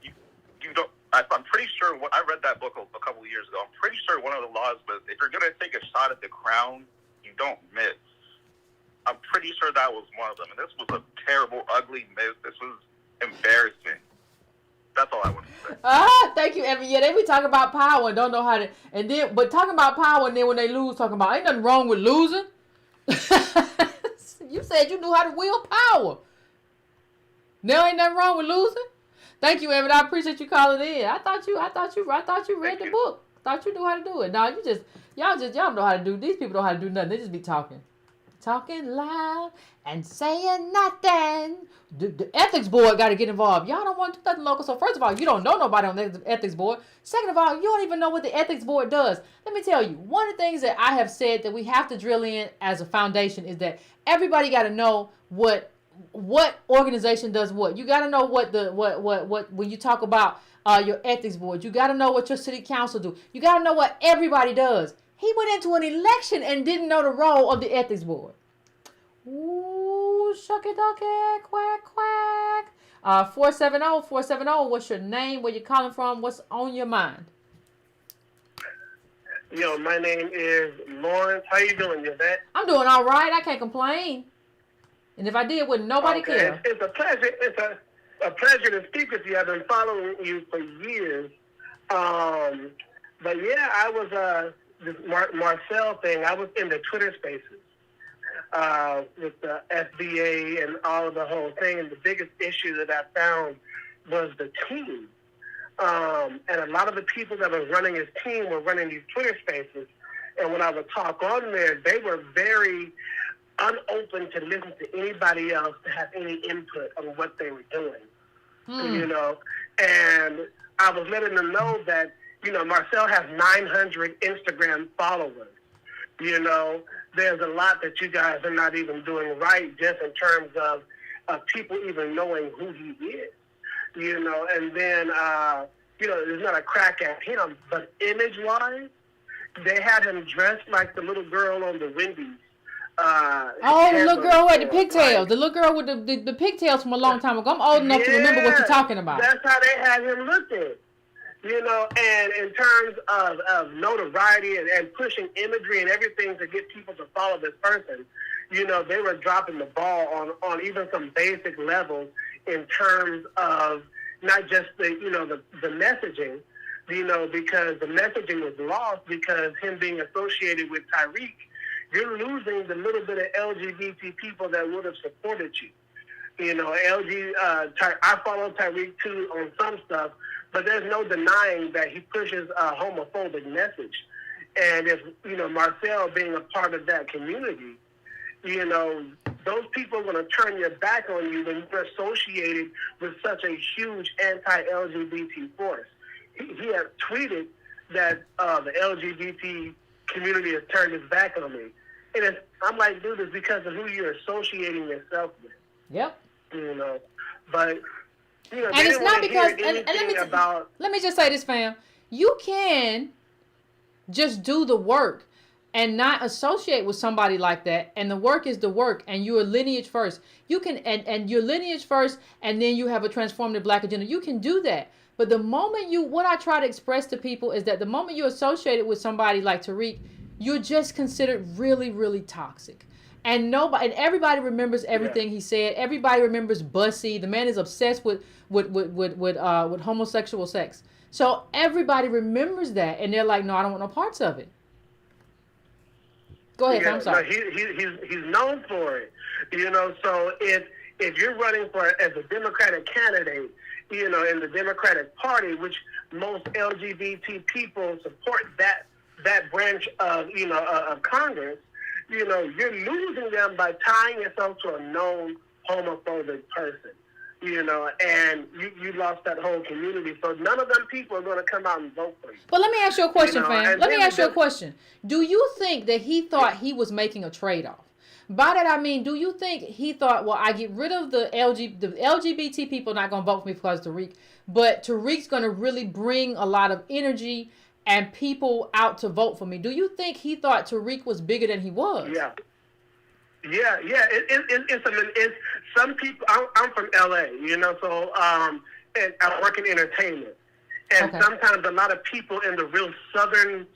You don't. I'm pretty sure. I read that book a couple of years ago. I'm pretty sure one of the laws was, if you're going to take a shot at the crown, you don't miss. I'm pretty sure that was one of them. And this was a terrible, ugly miss. This was embarrassing. That's all I want to say. Thank you, Evan. Yeah, they be talking about power and don't know how to. But talking about power, and then when they lose, talking about ain't nothing wrong with losing. You said you knew how to wield power. There ain't nothing wrong with losing. Thank you, Evan. I appreciate you calling in. I thought you read the book. Thought you knew how to do it. No, y'all don't know how to do. These people don't know how to do nothing. They just be talking loud and saying nothing. The ethics board got to get involved. Y'all don't want to do nothing local. So first of all, you don't know nobody on the ethics board. Second of all, you don't even know what the ethics board does. Let me tell you, one of the things that I have said that we have to drill in as a foundation is that everybody got to know what organization does what. You got to know what when you talk about your ethics board, you got to know what your city council do. You got to know what everybody does. He went into an election and didn't know the role of the ethics board. Ooh, shucky ducky, quack, quack. 470, what's your name? Where you calling from? What's on your mind? Yo, my name is Lawrence. How you doing, Yvette? I'm doing all right. I can't complain. And if I did, wouldn't nobody care. It's a pleasure. It's a pleasure to speak with you. I've been following you for years. But yeah, I was this Marcel thing. I was in the Twitter Spaces with the FBA and all of the whole thing. And the biggest issue that I found was the team. And a lot of the people that were running his team were running these Twitter Spaces. And when I would talk on there, they were very unopen to listen to anybody else to have any input on what they were doing. And I was letting them know that, Marcel has 900 Instagram followers. There's a lot that you guys are not even doing right just in terms of people even knowing who he is. And then, there's not a crack at him, but image-wise, they had him dressed like the little girl on the Wendy's. The little girl with the pigtails. The little girl with the pigtails from a long time ago. I'm old enough to remember what you're talking about. That's how they had him looking. And in terms of notoriety and pushing imagery and everything to get people to follow this person, they were dropping the ball on even some basic levels in terms of not just the messaging, because the messaging was lost because him being associated with Tariq, you're losing the little bit of LGBT people that would have supported you. I follow Tariq too on some stuff, but there's no denying that he pushes a homophobic message. And if, Marcel being a part of that community, those people are going to turn your back on you when you're associated with such a huge anti-LGBT force. He had tweeted that the LGBT community has turned its back on me. And I'm like, dude, it's because of who you're associating yourself with. Yep. But, and it's not because, let me just say this, fam. You can just do the work and not associate with somebody like that. And the work is the work, and you're lineage first. You can, and you're lineage first, and then you have a transformative Black agenda. You can do that. But the moment what I try to express to people is that the moment you're associated with somebody like Tariq, you're just considered really, really toxic. And everybody remembers everything he said. Everybody remembers Bussy. The man is obsessed with homosexual sex. So everybody remembers that, and they're like, no, I don't want no parts of it. Go ahead, Yeah, I'm sorry. no, he's known for it. So if you're running for as a Democratic candidate, in the Democratic Party, which most LGBT people support that branch of of Congress, you're losing them by tying yourself to a known homophobic person. And you lost that whole community. So none of them people are going to come out and vote for you. But let me ask you a question, fam. Let me ask you a just- question. Do you think that he thought he was making a trade-off? By that I mean, do you think he thought, well, I get rid of the LGBT people not going to vote for me because of Tariq, but Tariq's going to really bring a lot of energy and people out to vote for me? Do you think he thought Tariq was bigger than he was? Yeah. It's some people. I'm from LA, so and I work in entertainment, and sometimes a lot of people in the real southern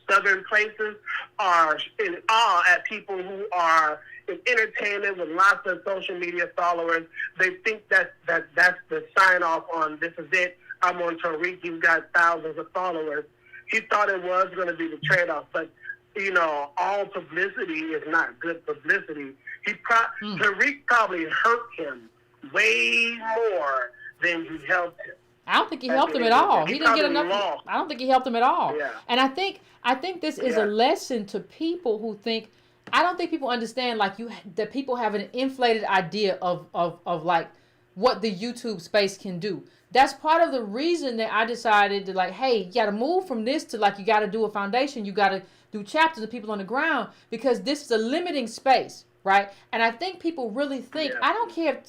places are in awe at people who are in entertainment with lots of social media followers. They think that's the sign off on this is it. I'm on Tariq. He's got thousands of followers. He thought it was going to be the trade off, but all publicity is not good publicity. Tariq probably hurt him way more than he helped him. I don't think he helped him at all. He didn't get enough. Lost. I don't think he helped him at all. Yeah. And I think this is a lesson to people who think. I don't think people understand that people have an inflated idea of like what the YouTube space can do. That's part of the reason that I decided to hey, you got to move from this to you got to do a foundation. You got to do chapters of people on the ground because this is a limiting space. Right, and I think people really think I don't care if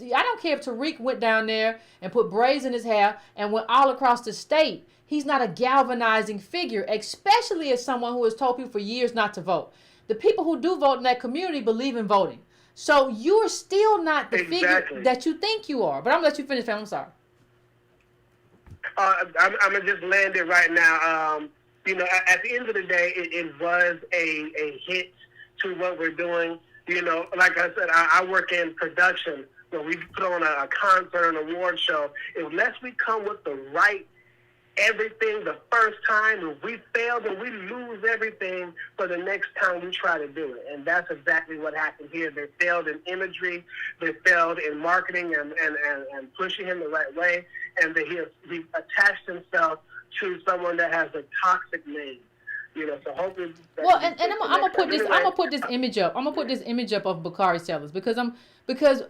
Tariq went down there and put braids in his hair and went all across the state. He's not a galvanizing figure, especially as someone who has told people for years not to vote. The people who do vote in that community believe in voting. So you're still not the figure that you think you are. But I'm gonna let you finish, fam. I'm sorry. I'm gonna just land it right now. At the end of the day, it was a hit to what we're doing. Like I said, I work in production. When we put on a concert, an award show, unless we come with the right everything the first time, if we fail, then we lose everything for the next time we try to do it. And that's exactly what happened here. They failed in imagery, they failed in marketing and pushing him the right way, and that he attached himself to someone that has a toxic name. So hopefully. Well, and I'm gonna put this image up. I'm gonna put this image up of Bakari Sellers because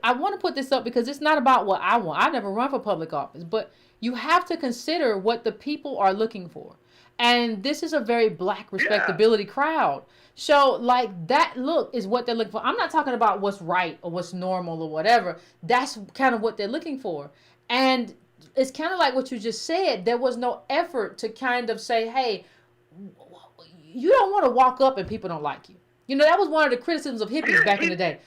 I want to put this up because it's not about what I want. I never run for public office, but you have to consider what the people are looking for, and this is a very black respectability crowd. So that look is what they're looking for. I'm not talking about what's right or what's normal or whatever. That's kind of what they're looking for, and it's kind of like what you just said. There was no effort to kind of say, hey. You don't want to walk up and people don't like you. That was one of the criticisms of hippies back in the day.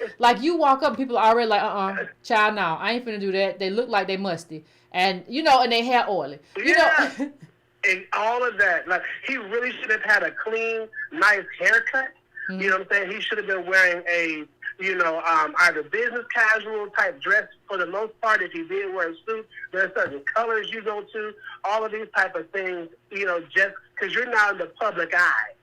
You walk up and people are already like, child, no, I ain't finna do that. They look like they musty. And, and they hair oily. And all of that. He really should have had a clean, nice haircut. Mm-hmm. You know what I'm saying? He should have been wearing a, either business casual type dress for the most part. If he did wear a suit, there are certain colors you go to. All of these type of things, just because you're now in the public eye.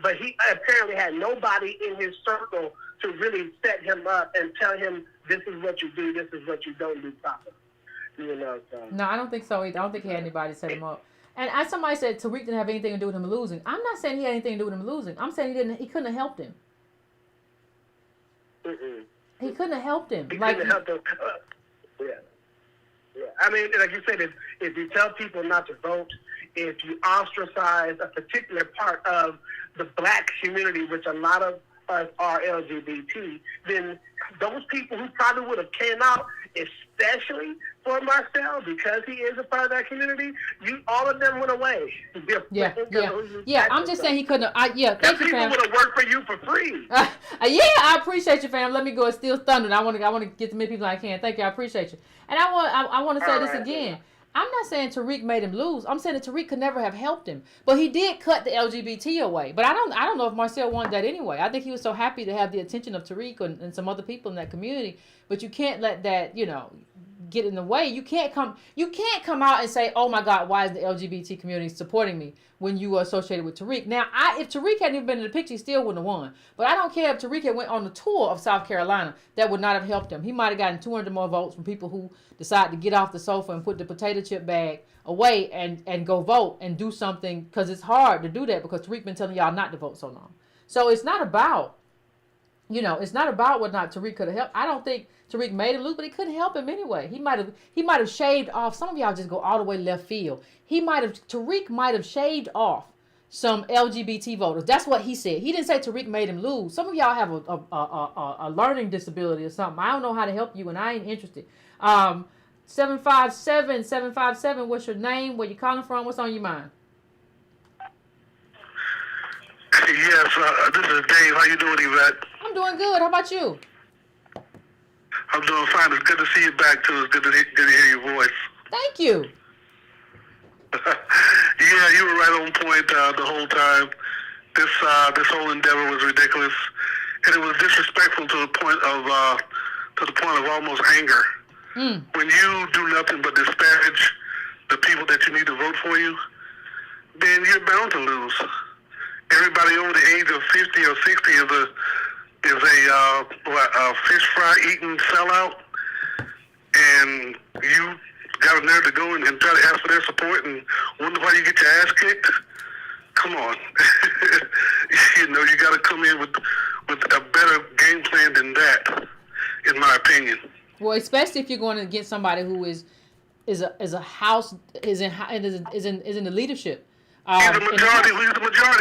But he apparently had nobody in his circle to really set him up and tell him this is what you do, this is what you don't do properly. So. No, I don't think so either. I don't think he had anybody to set him up. And as somebody said, Tariq didn't have anything to do with him losing. I'm not saying he had anything to do with him losing. I'm saying he couldn't have helped him. Mm-mm. He couldn't have helped him. He couldn't have helped him. Yeah. I mean, like you said, if you tell people not to vote, if you ostracize a particular part of the black community, which a lot of us are LGBT, then those people who probably would have came out, especially for Marcel, because he is a part of that community, all of them went away. Yeah. I'm just saying he couldn't have. Thank you, fam. People would have worked for you for free. I appreciate you, fam. Let me go. It's still thundering. I want to get as many people as I can. Thank you. I appreciate you. And I want to say this again. I'm not saying Tariq made him lose. I'm saying that Tariq could never have helped him. But he did cut the LGBT away. But I don't know if Marcel wanted that anyway. I think he was so happy to have the attention of Tariq and some other people in that community. But you can't let that, get in the way. You can't come out and say, oh my God, why is the LGBT community supporting me when you are associated with Tariq? Now, if Tariq hadn't even been in the picture, he still wouldn't have won. But I don't care if Tariq had went on the tour of South Carolina, that would not have helped him. He might have gotten 200 more votes from people who decide to get off the sofa and put the potato chip bag away and go vote and do something, because it's hard to do that because Tariq been telling y'all not to vote so long. So it's not about, it's not about what not Tariq could have helped. I don't think Tariq made him lose, but he couldn't help him anyway. He might have shaved off. Some of y'all just go all the way left field. Tariq might have shaved off some LGBT voters. That's what he said. He didn't say Tariq made him lose. Some of y'all have a learning disability or something. I don't know how to help you, and I ain't interested. 757, what's your name? Where you calling from? What's on your mind? Yes, this is Dave. How you doing, Yvette? I'm doing good. How about you? I'm doing fine. It's good to see you back, too. It's good to hear your voice. Thank you. Yeah, you were right on point the whole time. This whole endeavor was ridiculous, and it was disrespectful to the point of almost anger. When you do nothing but disparage the people that you need to vote for you, then you're bound to lose. Everybody over the age of 50 or 60 is a fish fry eating sellout, and you got a nerve to go and try to ask for their support and wonder why you get your ass kicked. Come on. You got to come in with a better game plan than that, in my opinion. Well, especially if you're going against somebody who is in the leadership. He's the majority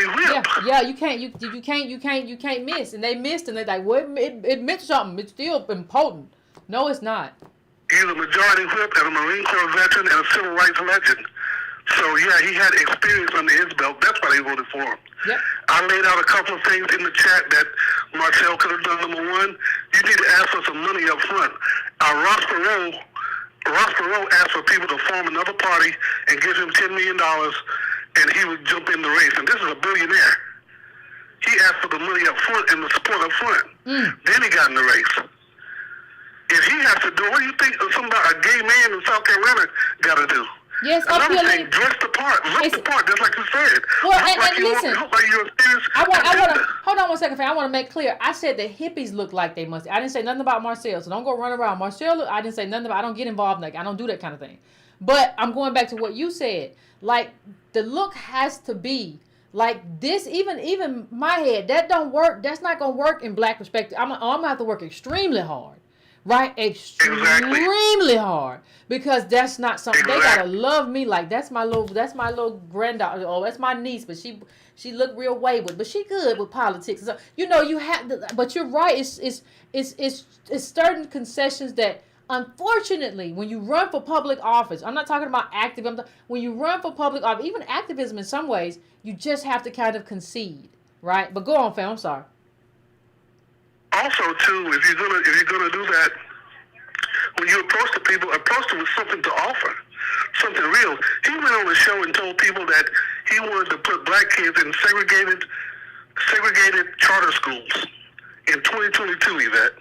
whip. Yeah, you can't miss. And they missed, and they're like, well, it meant something. It's still important. No, it's not. He's a majority whip and a Marine Corps veteran and a civil rights legend. So, yeah, he had experience under his belt. That's why they voted for him. Yep. I laid out a couple of things in the chat that Marcel could have done. Number one, you need to ask for some money up front. Ross Perot asked for people to form another party and give him $10 million, and he would jump in the race. And this is a billionaire. He asked for the money up front and the support up front. Then he got in the race. If he has to do, what do you think a gay man in South Carolina got to do? Yes, another thing, dress the part, look the part, just like you said. Well, listen, I want to hold on one second, fam. I want to make clear. I said the hippies look like they must. I didn't say nothing about Marcel, so don't go run around. Marcel, I didn't say nothing about. I don't get involved in that. I don't do that kind of thing. But I'm going back to what you said. Like the look has to be like this. Even my head, that don't work. That's not gonna work in black perspective. I'm gonna have to work extremely hard. Right, extremely hard, because that's not something they gotta love me like. That's my little granddaughter. Oh, that's my niece, but she look real wayward, but she good with politics. So, you have to, but you're right. It's certain concessions that, unfortunately, when you run for public office, I'm not talking about activism. When you run for public office, even activism in some ways, you just have to kind of concede, right? But go on, fam. I'm sorry. Also, too, if you're gonna do that, when you approach them with something to offer, something real. He went on the show and told people that he wanted to put black kids in segregated charter schools in 2022. Yvette.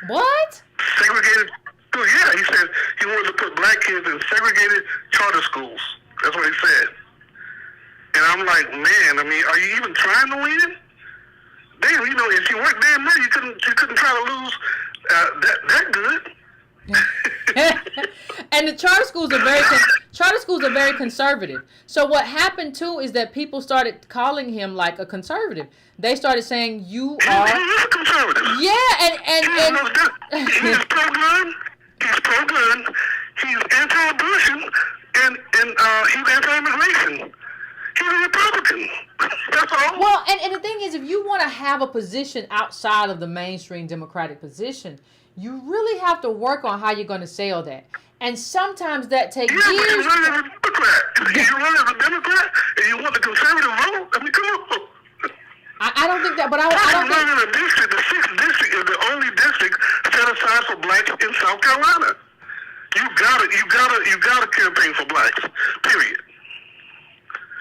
What? Segregated. Yeah, he said he wanted to put black kids in segregated charter schools. That's what he said. And I'm like, man, are you even trying to win? Damn, if you worked damn well, you couldn't try to lose that good. And the charter schools are very conservative. So what happened too is that people started calling him like a conservative. They started saying you are. He is a conservative. Yeah, and he's pro-gun. He's pro-gun. He's anti-abortion, and he's anti-immigration. He's a Republican. That's all. Well, and the thing is, if you want to have a position outside of the mainstream Democratic position, you really have to work on how you're going to sell that. And sometimes that takes years. But you run as a Democrat. You run as a Democrat, and you want the conservative vote. Come on. I don't think that, but I don't think. In a district, the 6th district is the only district set aside for blacks in South Carolina. You gotta campaign for blacks. Period.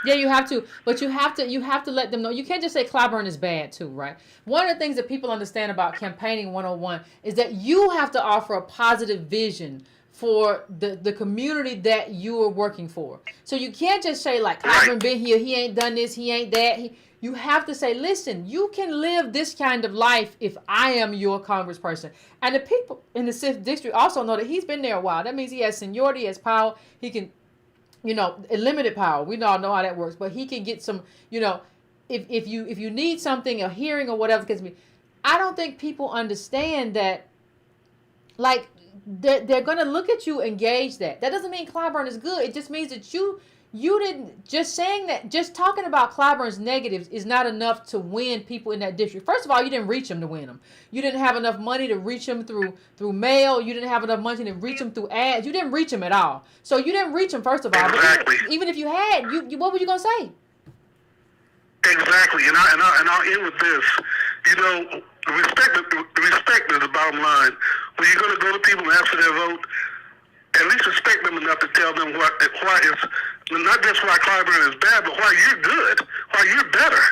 Yeah, you have to, but you have to let them know. You can't just say Clyburn is bad too, right? One of the things that people understand about campaigning 101 is that you have to offer a positive vision for the community that you are working for. So you can't just say like, Clyburn been here, he ain't done this, he ain't that. You have to say, listen, you can live this kind of life if I am your congressperson. And the people in the 6th district also know that he's been there a while. That means he has seniority, he has power. He can, limited power. We all know how that works. But he can get some, if you need something, a hearing or whatever, because I don't think people understand that, like, they're going to look at you and gauge that. That doesn't mean Clyburn is good. It just means that you didn't, just saying that, just talking about Clyburn's negatives is not enough to win people in that district. First of all, you didn't reach them to win them. You didn't have enough money to reach them through mail. You didn't have enough money to reach them through ads. You didn't reach them at all. So you didn't reach them, first of all. Exactly. But even if you had, what were you going to say? Exactly. And I'll end with this. Respect is the bottom line. When you're going to go to people and ask for their vote, at least respect them enough to tell them why is, not just why Clyburn is bad, but why you're good, why you're better.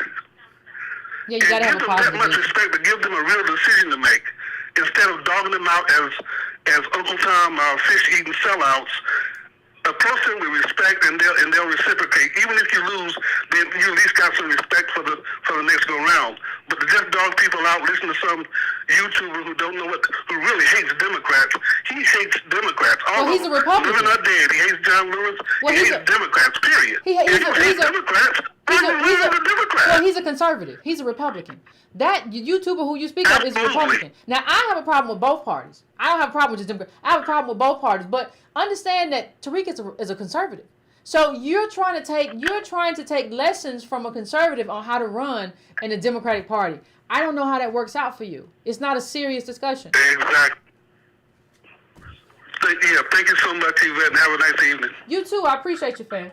Yeah, you got to have a positive. Give them that much respect, but give them a real decision to make, instead of dogging them out as Uncle Tom fish-eating sellouts. Approach them with respect, and they'll reciprocate. Even if you lose, then you at least got some respect for the next go round. But to just dog people out, listen to some YouTuber who who really hates Democrats. He hates Democrats. Well, he's a Republican. Living or dead. He hates John Lewis. He hates Democrats. Period. He hates Democrats. Well, he's a conservative. He's a Republican. That YouTuber who you speak of is a Republican. Now, I have a problem with both parties. I don't have a problem with just Democrats. I have a problem with both parties. But understand that Tariq is a conservative. So you're trying to take lessons from a conservative on how to run in the Democratic Party. I don't know how that works out for you. It's not a serious discussion. Exactly. Yeah, thank you so much, Yvette, and have a nice evening. You too. I appreciate you, fam.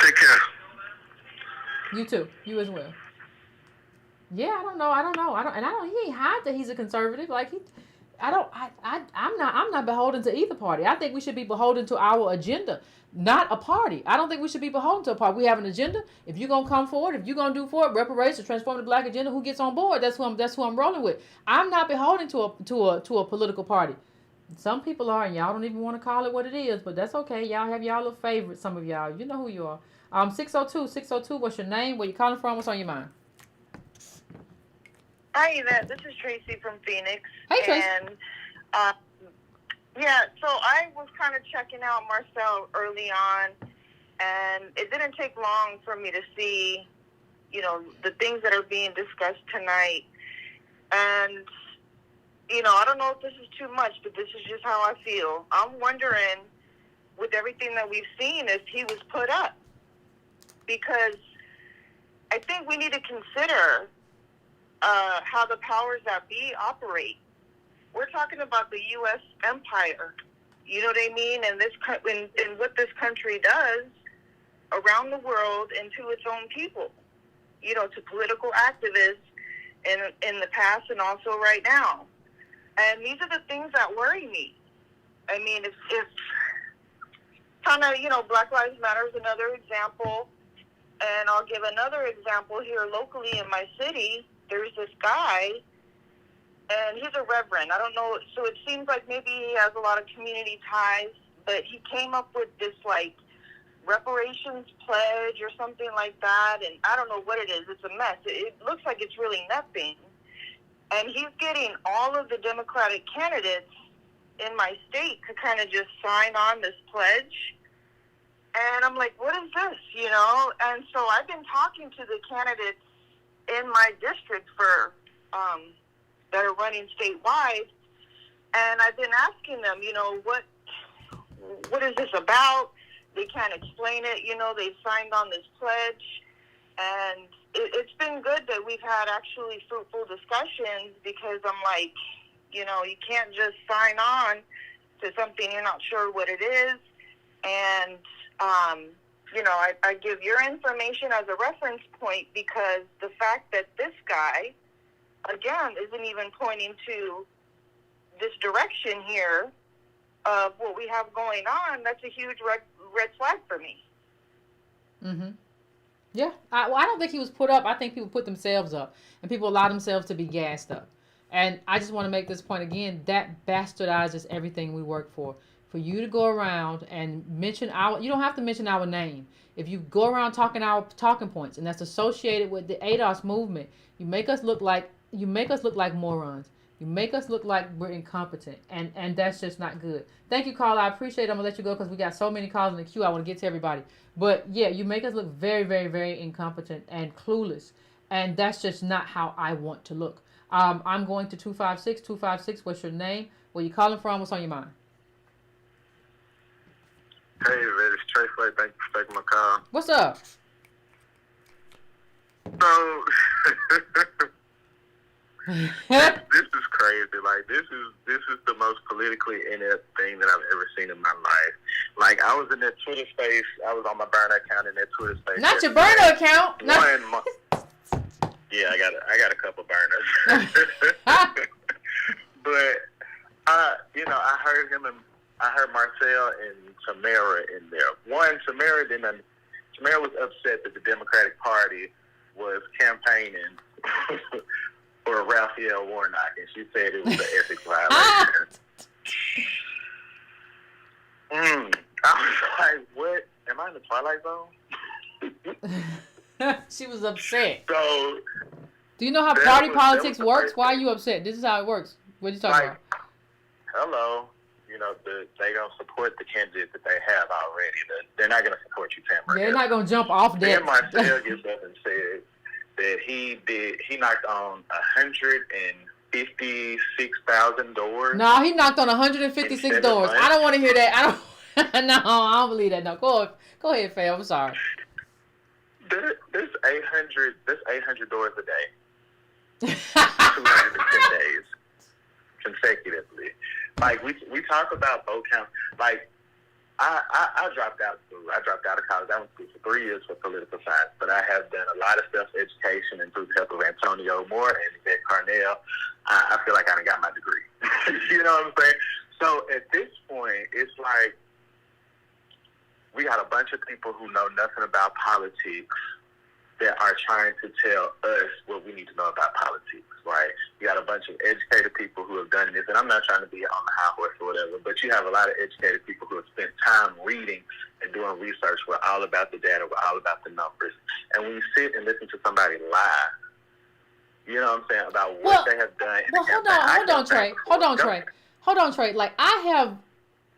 Take care. You too. You as well. Yeah, I don't know. He ain't hide that he's a conservative. Like I'm not beholden to either party. I think we should be beholden to our agenda, not a party. I don't think we should be beholden to a party. We have an agenda. If you're gonna come forward, if you're gonna do for it, reparations, transform the black agenda, who gets on board? That's who I'm rolling with. I'm not beholden to a political party. Some people are, and y'all don't even want to call it what it is, but that's okay. Y'all have y'all little favorites. Some of y'all, you know who you are. 602. What's your name? Where you calling from? What's on your mind? Hi, Yvette. This is Tracy from Phoenix. Hey, Tracy. And, so I was kind of checking out Marcel early on, and it didn't take long for me to see, the things that are being discussed tonight. And, I don't know if this is too much, but this is just how I feel. I'm wondering, with everything that we've seen, if he was put up. Because I think we need to consider how the powers that be operate. We're talking about the U.S. empire, you know what I mean? And and what this country does around the world and to its own people, to political activists in the past and also right now. And these are the things that worry me. I mean, if kind of, Black Lives Matter is another example. And I'll give another example here locally in my city. There's this guy, and he's a reverend. I don't know, so it seems like maybe he has a lot of community ties, but he came up with this, reparations pledge or something like that, and I don't know what it is. It's a mess. It looks like it's really nothing. And he's getting all of the Democratic candidates in my state to kind of just sign on this pledge. And I'm like, what is this, And so I've been talking to the candidates in my district for that are running statewide, and I've been asking them, what is this about? They can't explain it. They've signed on this pledge, and it's been good that we've had actually fruitful discussions, because I'm like, you can't just sign on to something you're not sure what it is. And I give your information as a reference point, because the fact that this guy, again, isn't even pointing to this direction here of what we have going on, that's a huge red flag for me. Mm-hmm. Yeah. I don't think he was put up. I think people put themselves up, and people allow themselves to be gassed up. And I just want to make this point again. That bastardizes everything we work for. For you to go around and mention you don't have to mention our name. If you go around talking our talking points, and that's associated with the ADOS movement, you make us look like morons. You make us look like we're incompetent, and that's just not good. Thank you, Carl. I appreciate it. I'm gonna let you go because we got so many calls in the queue. I want to get to everybody, but yeah, you make us look very, very, very incompetent and clueless, and that's just not how I want to look. I'm going to 256. 256. What's your name? Where you calling from? What's on your mind? Hey, man, it's Trey Flay. Thank you for taking my call. What's up? So, this is crazy. Like, this is the most politically inept thing that I've ever seen in my life. Like, I was in that Twitter space. I was on my burner account in that Twitter space. Not your burner account. Yeah, I got a couple burners. But I heard him and I heard Marcel and Tamara in there. Tamara was upset that the Democratic Party was campaigning for Raphael Warnock, and she said it was an ethics violation. I was like, what? Am I in the Twilight Zone? She was upset. So, do you know how party politics works? Why are you upset? This is how it works. What are you talking about? Hello. They don't support the candidate that they have already. They're not going to support you, Tamara. They're not going to jump off that. Then Marcel gets up and said that he knocked on 156,000 doors. No, he knocked on 156 doors. I don't want to hear that. I don't believe that. No, go ahead, Faye. I'm sorry. There's 800 doors a day. 210 days consecutively. Like we talk about vote count. Like I dropped out of school. I dropped out of college. I went to school for 3 years for political science, but I have done a lot of self-education, and through the help of Antonio Moore and Yvette Carnell, I feel like I done got my degree. You know what I'm saying? So at this point, it's like we got a bunch of people who know nothing about politics that are trying to tell us what we need to know about politics, right? You got a bunch of educated people who have done this, and I'm not trying to be on the high horse or whatever, but you have a lot of educated people who have spent time reading and doing research. We're all about the data. We're all about the numbers. And when you sit and listen to somebody lie, you know what I'm saying, about what they have done. Hold on, Trey. Like, I have,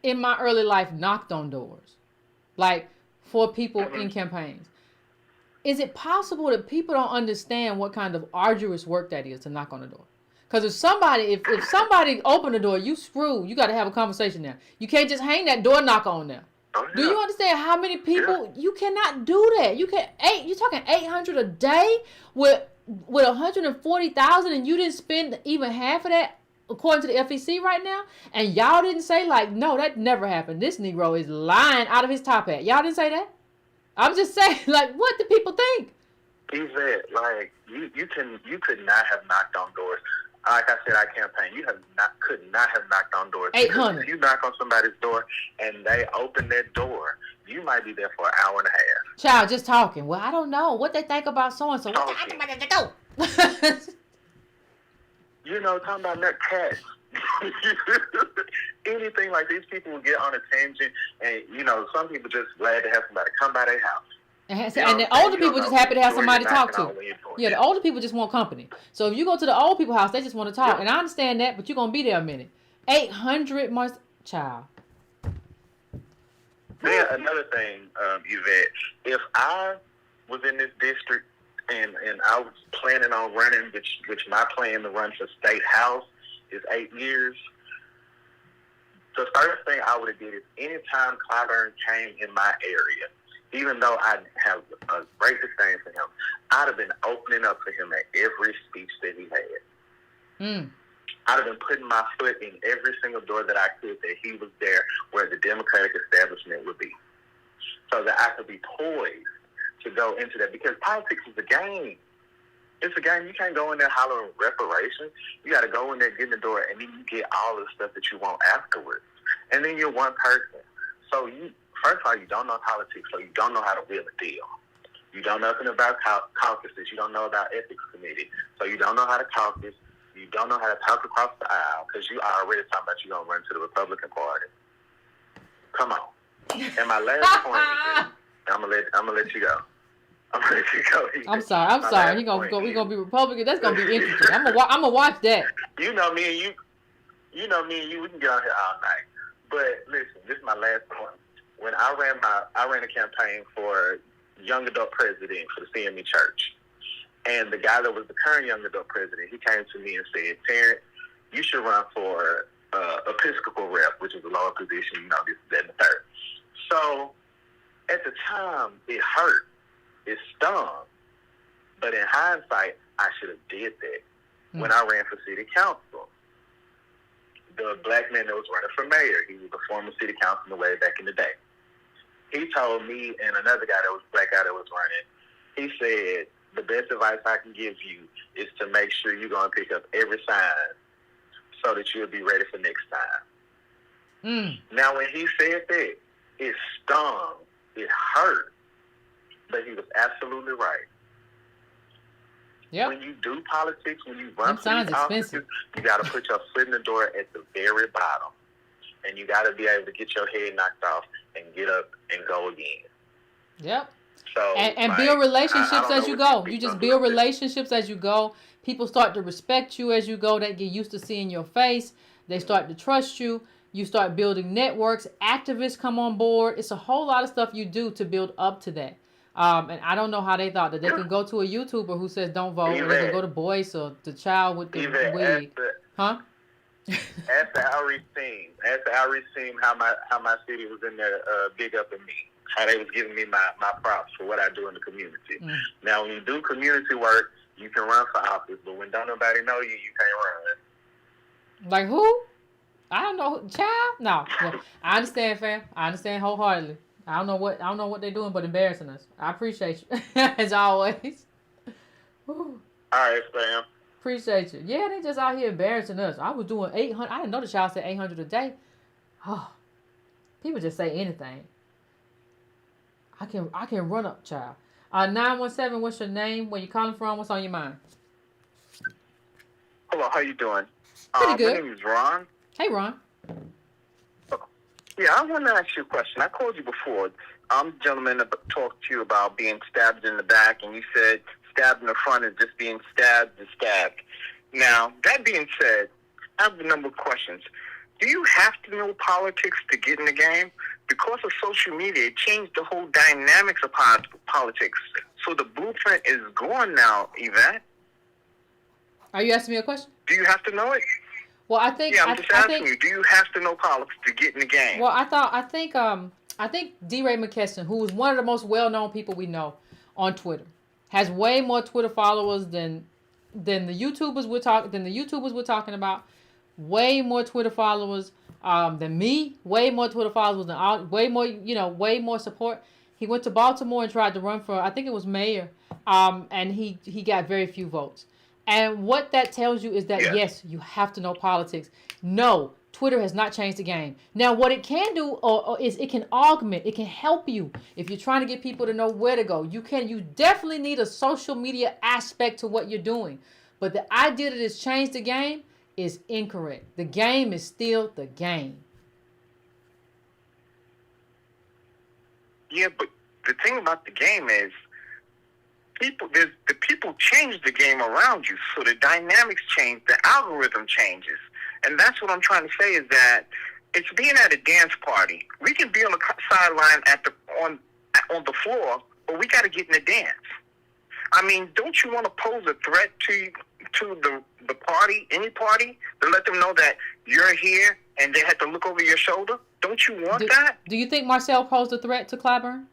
in my early life, knocked on doors, like, for people in campaigns. Is it possible that people don't understand what kind of arduous work that is to knock on the door? Because if somebody open the door, you screw. You got to have a conversation there. You can't just hang that door knock on there. Oh, yeah. Do you understand how many people? Yeah. You cannot do that. You're talking 800 a day with 140,000, and you didn't spend even half of that, according to the FEC right now. And y'all didn't say, like, no, that never happened. This Negro is lying out of his top hat. Y'all didn't say that. I'm just saying, like, what do people think? Yvette, like, you could not have knocked on doors. Like I said, I campaigned. You could not have knocked on doors. 800. If you knock on somebody's door and they open that door, you might be there for an hour and a half. Child, just talking. Well, I don't know what they think about so-and-so. What they think about to go? You know, talking about nut cats. Anything like these people will get on a tangent, and some people just glad to have somebody come by their house. And the older people just happy to have somebody to talk to. Yeah, the older people just want company. So if you go to the old people's house, they just want to talk. Yeah. And I understand that, but you're gonna be there a minute. 800 months, child. Then another thing, Yvette, if I was in this district and I was planning on running, which my plan to run for state house is 8 years. The first thing I would have did is anytime Clyburn came in my area, even though I have a great disdain for him, I'd have been opening up for him at every speech that he had. I'd have been putting my foot in every single door that I could that he was there where the Democratic establishment would be, so that I could be poised to go into that, because politics is a game. It's a game. You can't go in there hollering reparations. You got to go in there, get in the door, and then you get all the stuff that you want afterwards. And then you're one person. So first of all, you don't know politics, so you don't know how to wheel a deal. You don't know nothing about caucuses. You don't know about ethics committee. So you don't know how to caucus. You don't know how to talk across the aisle because you are already talking about you going to run to the Republican Party. Come on. And my last point is, I'm gonna let you go. I'm gonna let you go. I'm sorry. We're gonna be Republican. That's gonna be interesting. I'm gonna watch that. You know me and you. We can get on here all night. But listen, this is my last point. When I ran a campaign for young adult president for the CME Church, and the guy that was the current young adult president, he came to me and said, "Terrence, you should run for Episcopal rep, which is a lower position. This, that, and the third." So at the time, it hurt. It stung. But in hindsight, I should have did that when I ran for city council. The black man that was running for mayor, he was a former city councilman way back in the day. He told me and another guy that was black guy that was running, he said, the best advice I can give you is to make sure you're going to pick up every sign so that you'll be ready for next time. Now, when he said that, it stung. It hurt. But he was absolutely right. Yep. When you do politics, when you run for these offices, you got to put your foot in the door at the very bottom. And you got to be able to get your head knocked off and get up and go again. Yep. So, and build relationships as you go. You just build relationships as you go. People start to respect you as you go. They get used to seeing your face. They start to trust you. You start building networks. Activists come on board. It's a whole lot of stuff you do to build up to that. And I don't know how they thought that they could go to a YouTuber who says don't vote, or they could go to Boyce or the child with the wig. Huh? As the outreach team, how my city was in there big up in me. How they was giving me my props for what I do in the community. Now, when you do community work, you can run for office, but when don't nobody know you, you can't run. Like who? I don't know. Child? No. Yeah. I understand, fam. I understand wholeheartedly. I don't know what they're doing but embarrassing us. I appreciate you. As always. Whew. All right, fam. Appreciate you. Yeah, they just out here embarrassing us. I was doing 800. I didn't know the child said 800 a day. Oh, people just say anything. I can run up, child. 917, what's your name? Where you calling from? What's on your mind? Hello, how you doing? Pretty good. My name is Ron. Hey, Ron. Yeah, I want to ask you a question. I called you before. I'm the gentleman that talked to you about being stabbed in the back, and you said stabbed in the front is just being stabbed and stabbed. Now, that being said, I have a number of questions. Do you have to know politics to get in the game? Because of social media, it changed the whole dynamics of politics. So the blueprint is gone now, Yvette. Are you asking me a question? Do you have to know it? Well, I think... Yeah, I'm just asking you. Do you have to know politics to get in the game? Well, I think D. Ray McKesson, who is one of the most well-known people we know on Twitter, has way more Twitter followers than the YouTubers we're talking about. Way more Twitter followers than me. Way more Twitter followers than way more support. He went to Baltimore and tried to run for, I think it was mayor, and he got very few votes. And what that tells you is that yes, you have to know politics. No, Twitter has not changed the game. Now, what it can do is it can augment, it can help you if you're trying to get people to know where to go. You definitely need a social media aspect to what you're doing. But the idea that it's changed the game is incorrect. The game is still the game. Yeah, but the thing about the game is the people change the game around you, so the dynamics change, the algorithm changes. And that's what I'm trying to say is that it's being at a dance party. We can be on the sideline on the floor, but we got to get in the dance. I mean, don't you want to pose a threat to the party, any party, to let them know that you're here and they have to look over your shoulder? Don't you want that? Do you think Marcel posed a threat to Clyburn?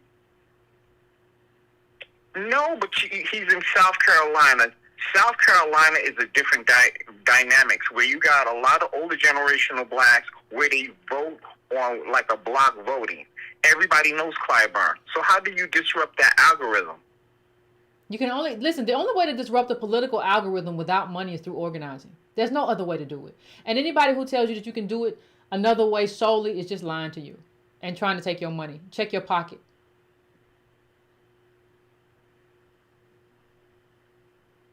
No, but he's in South Carolina. South Carolina is a different dynamics where you got a lot of older generational blacks where they vote on like a block voting. Everybody knows Clyburn. So how do you disrupt that algorithm? You can only listen. The only way to disrupt the political algorithm without money is through organizing. There's no other way to do it. And anybody who tells you that you can do it another way solely is just lying to you and trying to take your money. Check your pocket.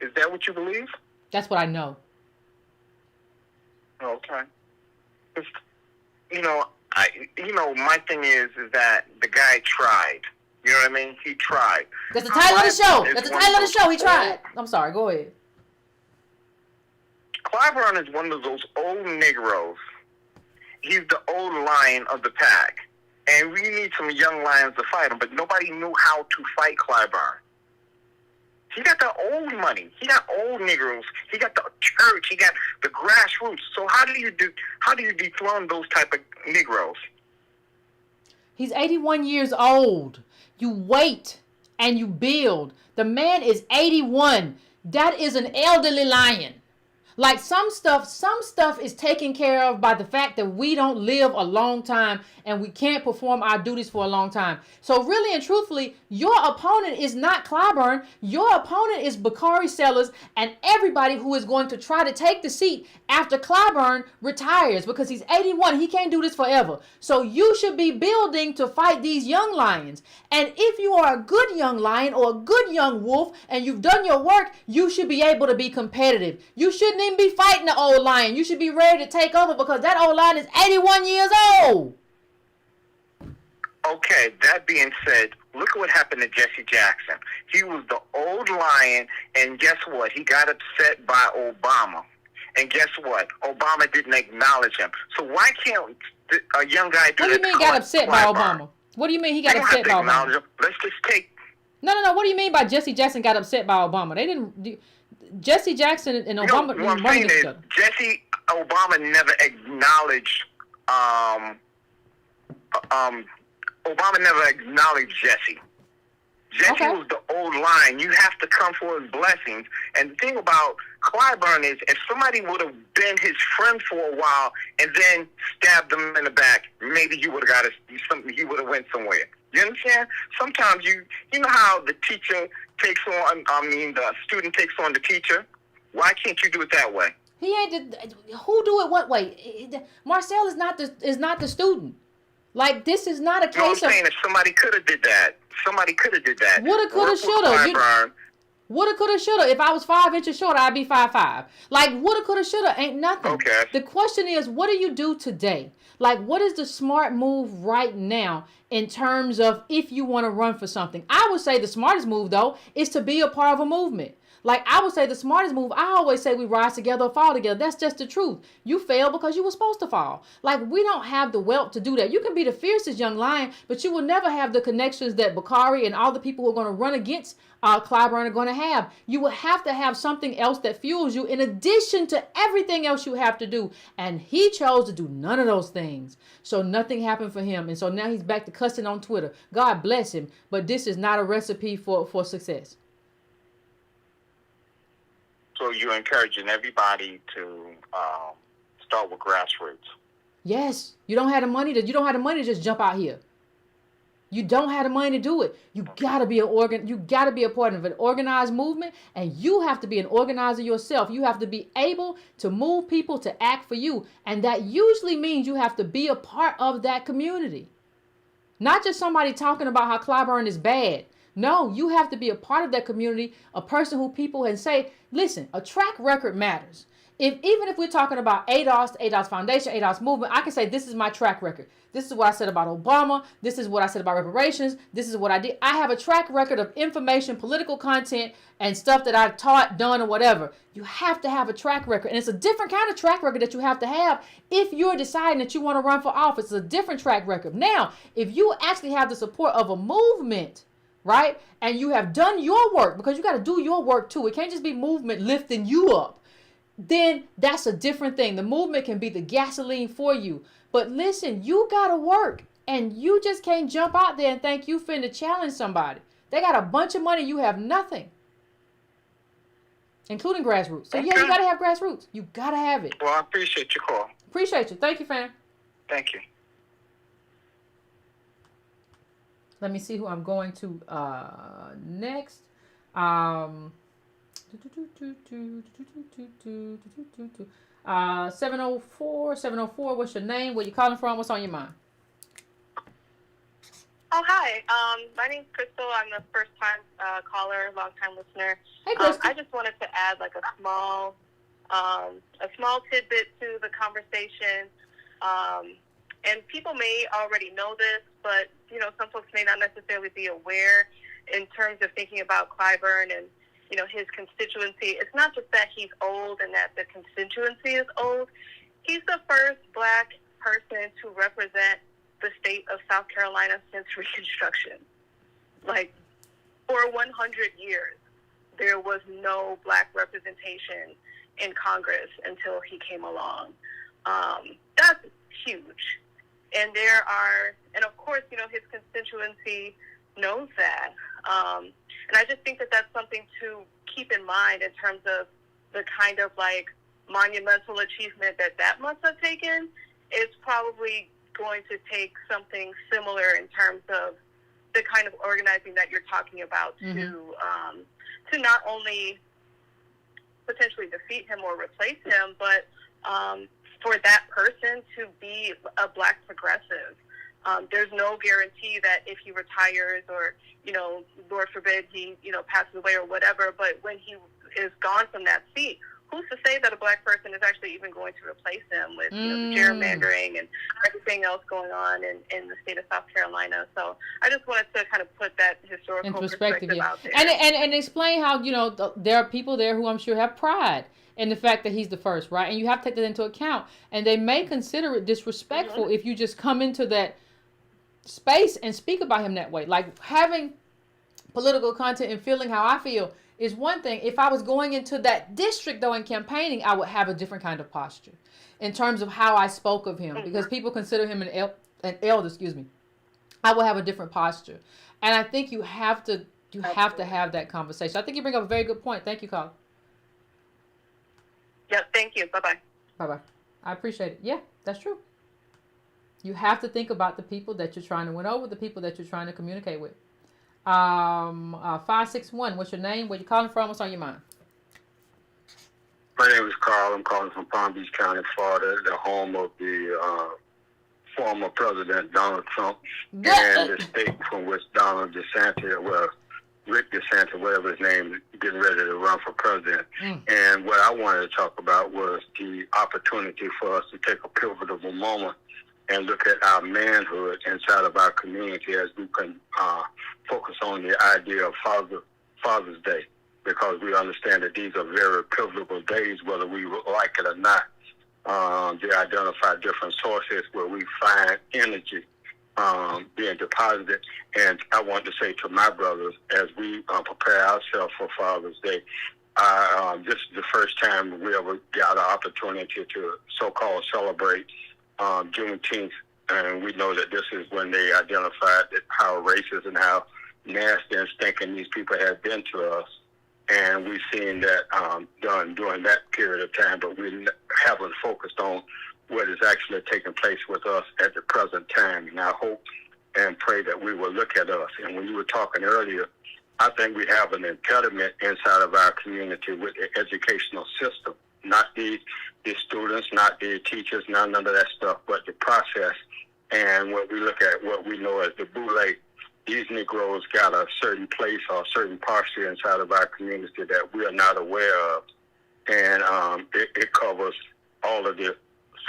Is that what you believe? That's what I know. Okay. It's, my thing is that the guy tried. You know what I mean? He tried. That's the title of the show. Clyburn That's the is title one of the show. He those tried. I'm sorry. Go ahead. Clyburn is one of those old Negroes. He's the old lion of the pack. And we need some young lions to fight him, but nobody knew how to fight Clyburn. He got the old money. He got old Negroes. He got the church. He got the grassroots. So how do you dethrone those type of Negroes? He's 81 years old. You wait and you build. The man is 81. That is an elderly lion. Like some stuff is taken care of by the fact that we don't live a long time and we can't perform our duties for a long time. So really and truthfully, your opponent is not Clyburn. Your opponent is Bakari Sellers and everybody who is going to try to take the seat after Clyburn retires because he's 81. He can't do this forever. So you should be building to fight these young lions. And if you are a good young lion or a good young wolf and you've done your work, you should be able to be competitive. You shouldn't even be fighting the old lion. You should be ready to take over because that old lion is 81 years old. Okay, that being said, look at what happened to Jesse Jackson. He was the old lion, and guess what? He got upset by Obama. And guess what? Obama didn't acknowledge him. So why can't a young guy do that? What do you mean got upset by Obama? What do you mean he got upset by Obama? Him. Let's just take... No. What do you mean by Jesse Jackson got upset by Obama? They didn't... Jesse Jackson and Obama... what I'm saying is, Obama never acknowledged... Obama never acknowledged Jesse. Jesse was the old lion. You have to come for his blessings. And the thing about Clyburn is, if somebody would have been his friend for a while and then stabbed him in the back, maybe he would have got something. He would have went somewhere. You understand? Sometimes you know how the teacher takes on. The student takes on the teacher. Why can't you do it that way? He ain't. Who do it what way? Marcel is not the student. Like, this is not a case I'm saying if somebody could have did that. Somebody could have did that. Woulda, coulda, shoulda. Woulda, coulda, shoulda. If I was 5 inches shorter, I'd be 5'5". Like, woulda, coulda, shoulda ain't nothing. Okay. The question is, what do you do today? Like, what is the smart move right now in terms of if you want to run for something? I would say the smartest move, though, is to be a part of a movement. Like, I would say the smartest move, I always say we rise together or fall together. That's just the truth. You fail because you were supposed to fall. Like, we don't have the wealth to do that. You can be the fiercest young lion, but you will never have the connections that Bakari and all the people who are going to run against Clyburn are going to have. You will have to have something else that fuels you in addition to everything else you have to do. And he chose to do none of those things. So nothing happened for him. And so now he's back to cussing on Twitter. God bless him. But this is not a recipe for success. So you're encouraging everybody to start with grassroots. Yes, you don't have the money to just jump out here. You don't have the money to do it. You gotta be a part of an organized movement, and you have to be an organizer yourself. You have to be able to move people to act for you, and that usually means you have to be a part of that community. Not just somebody talking about how Clyburn is bad. No, you have to be a part of that community, a person who people can say, listen, a track record matters. Even if we're talking about ADOS Foundation, ADOS movement, I can say this is my track record. This is what I said about Obama. This is what I said about reparations. This is what I did. I have a track record of information, political content, and stuff that I've taught, done, or whatever. You have to have a track record. And it's a different kind of track record that you have to have if you're deciding that you want to run for office. It's a different track record. Now, if you actually have the support of a movement, right? And you have done your work, because you got to do your work too. It can't just be movement lifting you up. Then that's a different thing. The movement can be the gasoline for you. But listen, you got to work, and you just can't jump out there and think you finna challenge somebody. They got a bunch of money. You have nothing, including grassroots. So yeah, you got to have grassroots. You got to have it. Well, I appreciate your call. Appreciate you. Thank you, fam. Thank you. Let me see who I'm going to next. 704. What's your name? Where you calling from? What's on your mind? Oh, hi. My name's Crystal. I'm a first-time caller, long-time listener. Hey, Crystal. I just wanted to add like a small a small tidbit to the conversation. And people may already know this, but, you know, some folks may not necessarily be aware in terms of thinking about Clyburn and, you know, his constituency. It's not just that he's old and that the constituency is old. He's the first black person to represent the state of South Carolina since Reconstruction. Like, for 100 years, there was no black representation in Congress until he came along. That's huge. And and of course, you know, his constituency knows that. And I just think that that's something to keep in mind in terms of the kind of, like, monumental achievement that must have taken. It's probably going to take something similar in terms of the kind of organizing that you're talking about to not only potentially defeat him or replace him, but for that person to be a black progressive. There's no guarantee that if he retires or, you know, Lord forbid he, you know, passes away or whatever, but when he is gone from that seat, who's to say that a black person is actually even going to replace him with, you know, the gerrymandering and everything else going on in the state of South Carolina? So I just wanted to kind of put that historical perspective out there. And explain how, you know, there are people there who I'm sure have pride in the fact that he's the first, right? And you have to take that into account. And they may consider it disrespectful if you just come into that space and speak about him that way. Like, having political content and feeling how I feel is one thing. If I was going into that district, though, and campaigning, I would have a different kind of posture in terms of how I spoke of him, because people consider him an elder, I would have a different posture. And I think you have to have that conversation. I think you bring up a very good point. Thank you, Carl. Yep, thank you. Bye-bye. Bye-bye. I appreciate it. Yeah, that's true. You have to think about the people that you're trying to win over, the people that you're trying to communicate with. 561, what's your name? Where you calling from? What's on your mind? My name is Carl. I'm calling from Palm Beach County, Florida, the home of the former President Donald Trump, and the state from which Donald DeSantis, Rick DeSantis, whatever his name, is getting ready to run for president. And what I wanted to talk about was the opportunity for us to take a pivotal moment and look at our manhood inside of our community as we can focus on the idea of Father's Day, because we understand that these are very pivotal days, whether we like it or not. They identify different sources where we find energy being deposited. And I want to say to my brothers, as we prepare ourselves for Father's Day, this is the first time we ever got an opportunity to so-called celebrate Juneteenth, and we know that this is when they identified how racist and how nasty and stinking these people have been to us, and we've seen that done during that period of time, but we haven't focused on what is actually taking place with us at the present time. And I hope and pray that we will look at us. And when you were talking earlier, I think we have an impediment inside of our community with the educational system. Not the students, not the teachers, none of that stuff, but the process. And when we look at what we know as the boule, these Negroes got a certain place or a certain posture inside of our community that we are not aware of. And it covers all of the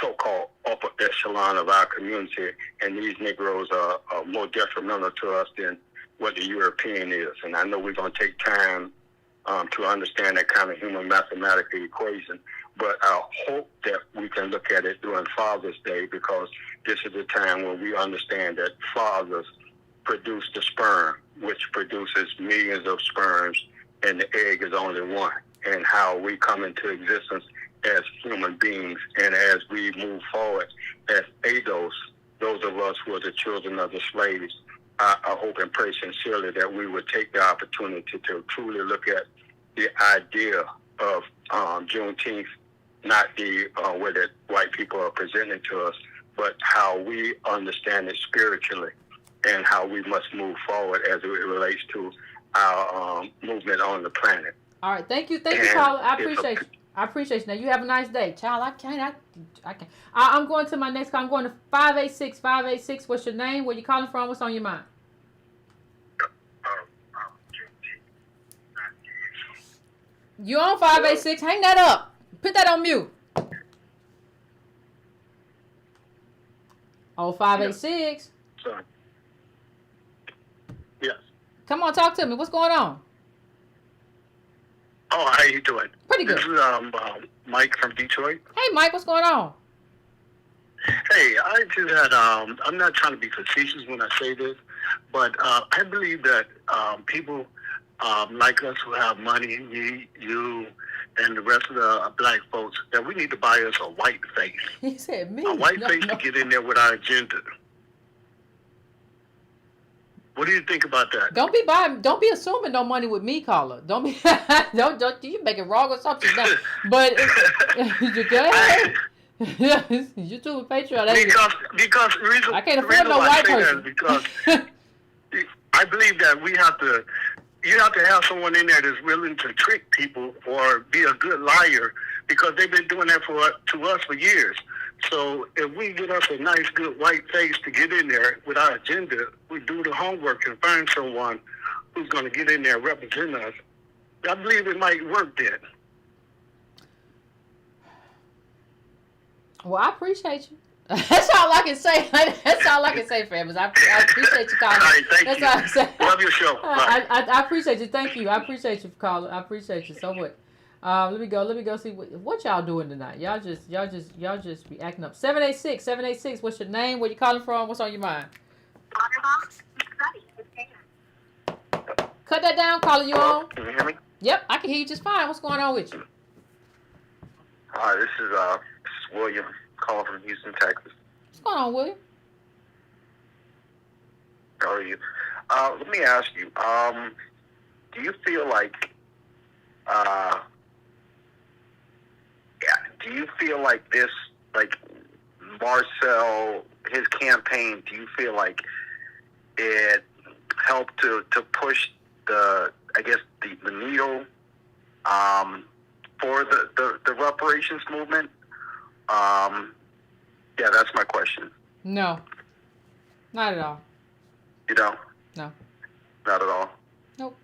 so-called upper echelon of our community. And these Negroes are more detrimental to us than what the European is. And I know we're going to take time to understand that kind of human mathematical equation. But I hope that we can look at it during Father's Day, because this is the time when we understand that fathers produce the sperm, which produces millions of sperms, and the egg is only one, and how we come into existence as human beings. And as we move forward as ADOS, those of us who are the children of the slaves, I hope and pray sincerely that we would take the opportunity to truly look at the idea of Juneteenth, not the way that white people are presenting to us, but how we understand it spiritually and how we must move forward as it relates to our movement on the planet. All right, thank you, Carl. I appreciate you. Now you have a nice day, child. I can't. I'm going to my next call. I'm going to 586. 586. What's your name? Where you calling from? What's on your mind? You on 586? Hang that up. Put that on mute. 0586. Sorry. Yes. Come on, talk to me. What's going on? Oh, how you doing? Pretty good. This is Mike from Detroit. Hey, Mike, what's going on? Hey, I just had, I'm not trying to be facetious when I say this, but I believe that people like us who have money, me, you, and the rest of the black folks, that we need to buy us a white face. He said me. A white face to get in there with our agenda. What do you think about that? Don't be assuming no money with me, caller. Don't be don't you make it wrong or something. No. But you go ahead. YouTube and Patreon. Because the reason, I can't afford no white person. Because I believe that you have to have someone in there that's willing to trick people or be a good liar, because they've been doing that to us for years. So if we get us a nice, good white face to get in there with our agenda, we do the homework and find someone who's going to get in there and represent us. I believe it might work then. Well, I appreciate you. That's all I can say. That's all I can say, families. I appreciate you calling. All right, thank That's you. all I say. Love your show. Bye. I appreciate you. Thank you. I appreciate you for calling. I appreciate you so much. Let me go see what y'all doing tonight. Y'all just be acting up. 786. What's your name? Where you calling from? What's on your mind? Cut that down. Caller, you on? Can you hear me? Yep, I can hear you just fine. What's going on with you? Hi, this is William calling from Houston, Texas. What's going on, William? How are you? Let me ask you. Do you feel like do you feel like this, like Marcel, his campaign, do you feel like it helped to push the needle for the reparations movement? Yeah, that's my question. No, not at all. You know? No. Not at all? Nope.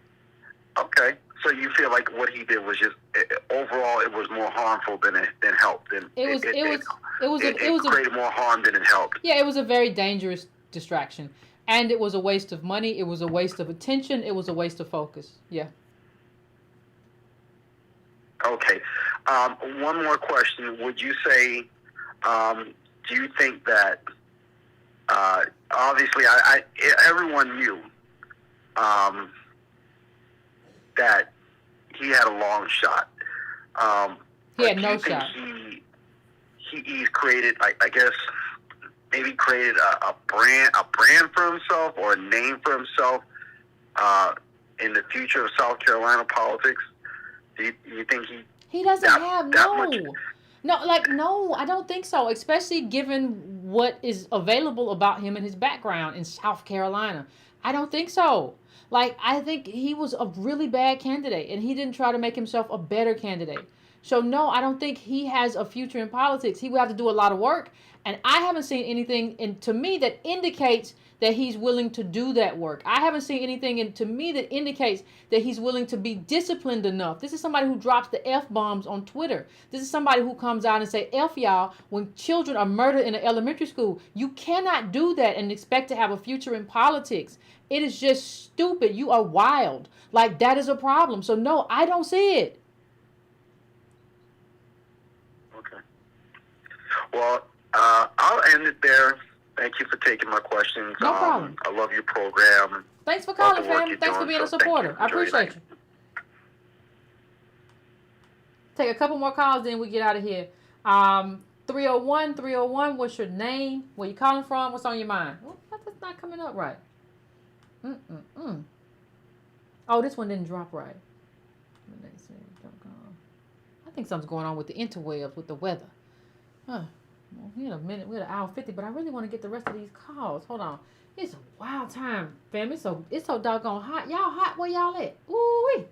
Okay. So you feel like what he did was just overall it was more harmful than helped. It created more harm than it helped. Yeah, it was a very dangerous distraction, and it was a waste of money. It was a waste of attention. It was a waste of focus. Yeah. Okay. One more question. Would you say? Do you think that? Obviously, everyone knew that he had a long shot. He had no shot. He's created, I guess, maybe created a brand for himself or a name for himself in the future of South Carolina politics. Do you think he doesn't have no, I don't think so, especially given what is available about him and his background in South Carolina. I don't think so. Like, I think he was a really bad candidate, and he didn't try to make himself a better candidate. So, no, I don't think he has a future in politics. He will have to do a lot of work, and I haven't seen anything to me that indicates that he's willing to do that work. I haven't seen anything to me that indicates that he's willing to be disciplined enough. This is somebody who drops the F-bombs on Twitter. This is somebody who comes out and say, F y'all, when children are murdered in an elementary school. You cannot do that and expect to have a future in politics. It is just stupid. You are wild. Like, that is a problem. So, no, I don't see it. Okay. Well, I'll end it there. Thank you for taking my questions. No problem. I love your program. Thanks for calling, fam. Thanks for being a supporter. I appreciate you. Take a couple more calls, then we get out of here. 301, what's your name? Where you calling from? What's on your mind? Oh, that's not coming up right. Oh, this one didn't drop right. I think something's going on with the interwebs, with the weather. Huh. Well, we had a minute, we had an hour 50, but I really want to get the rest of these calls. Hold on. It's a wild time, fam. It's so doggone hot. Y'all hot? Where y'all at? Ooh-wee.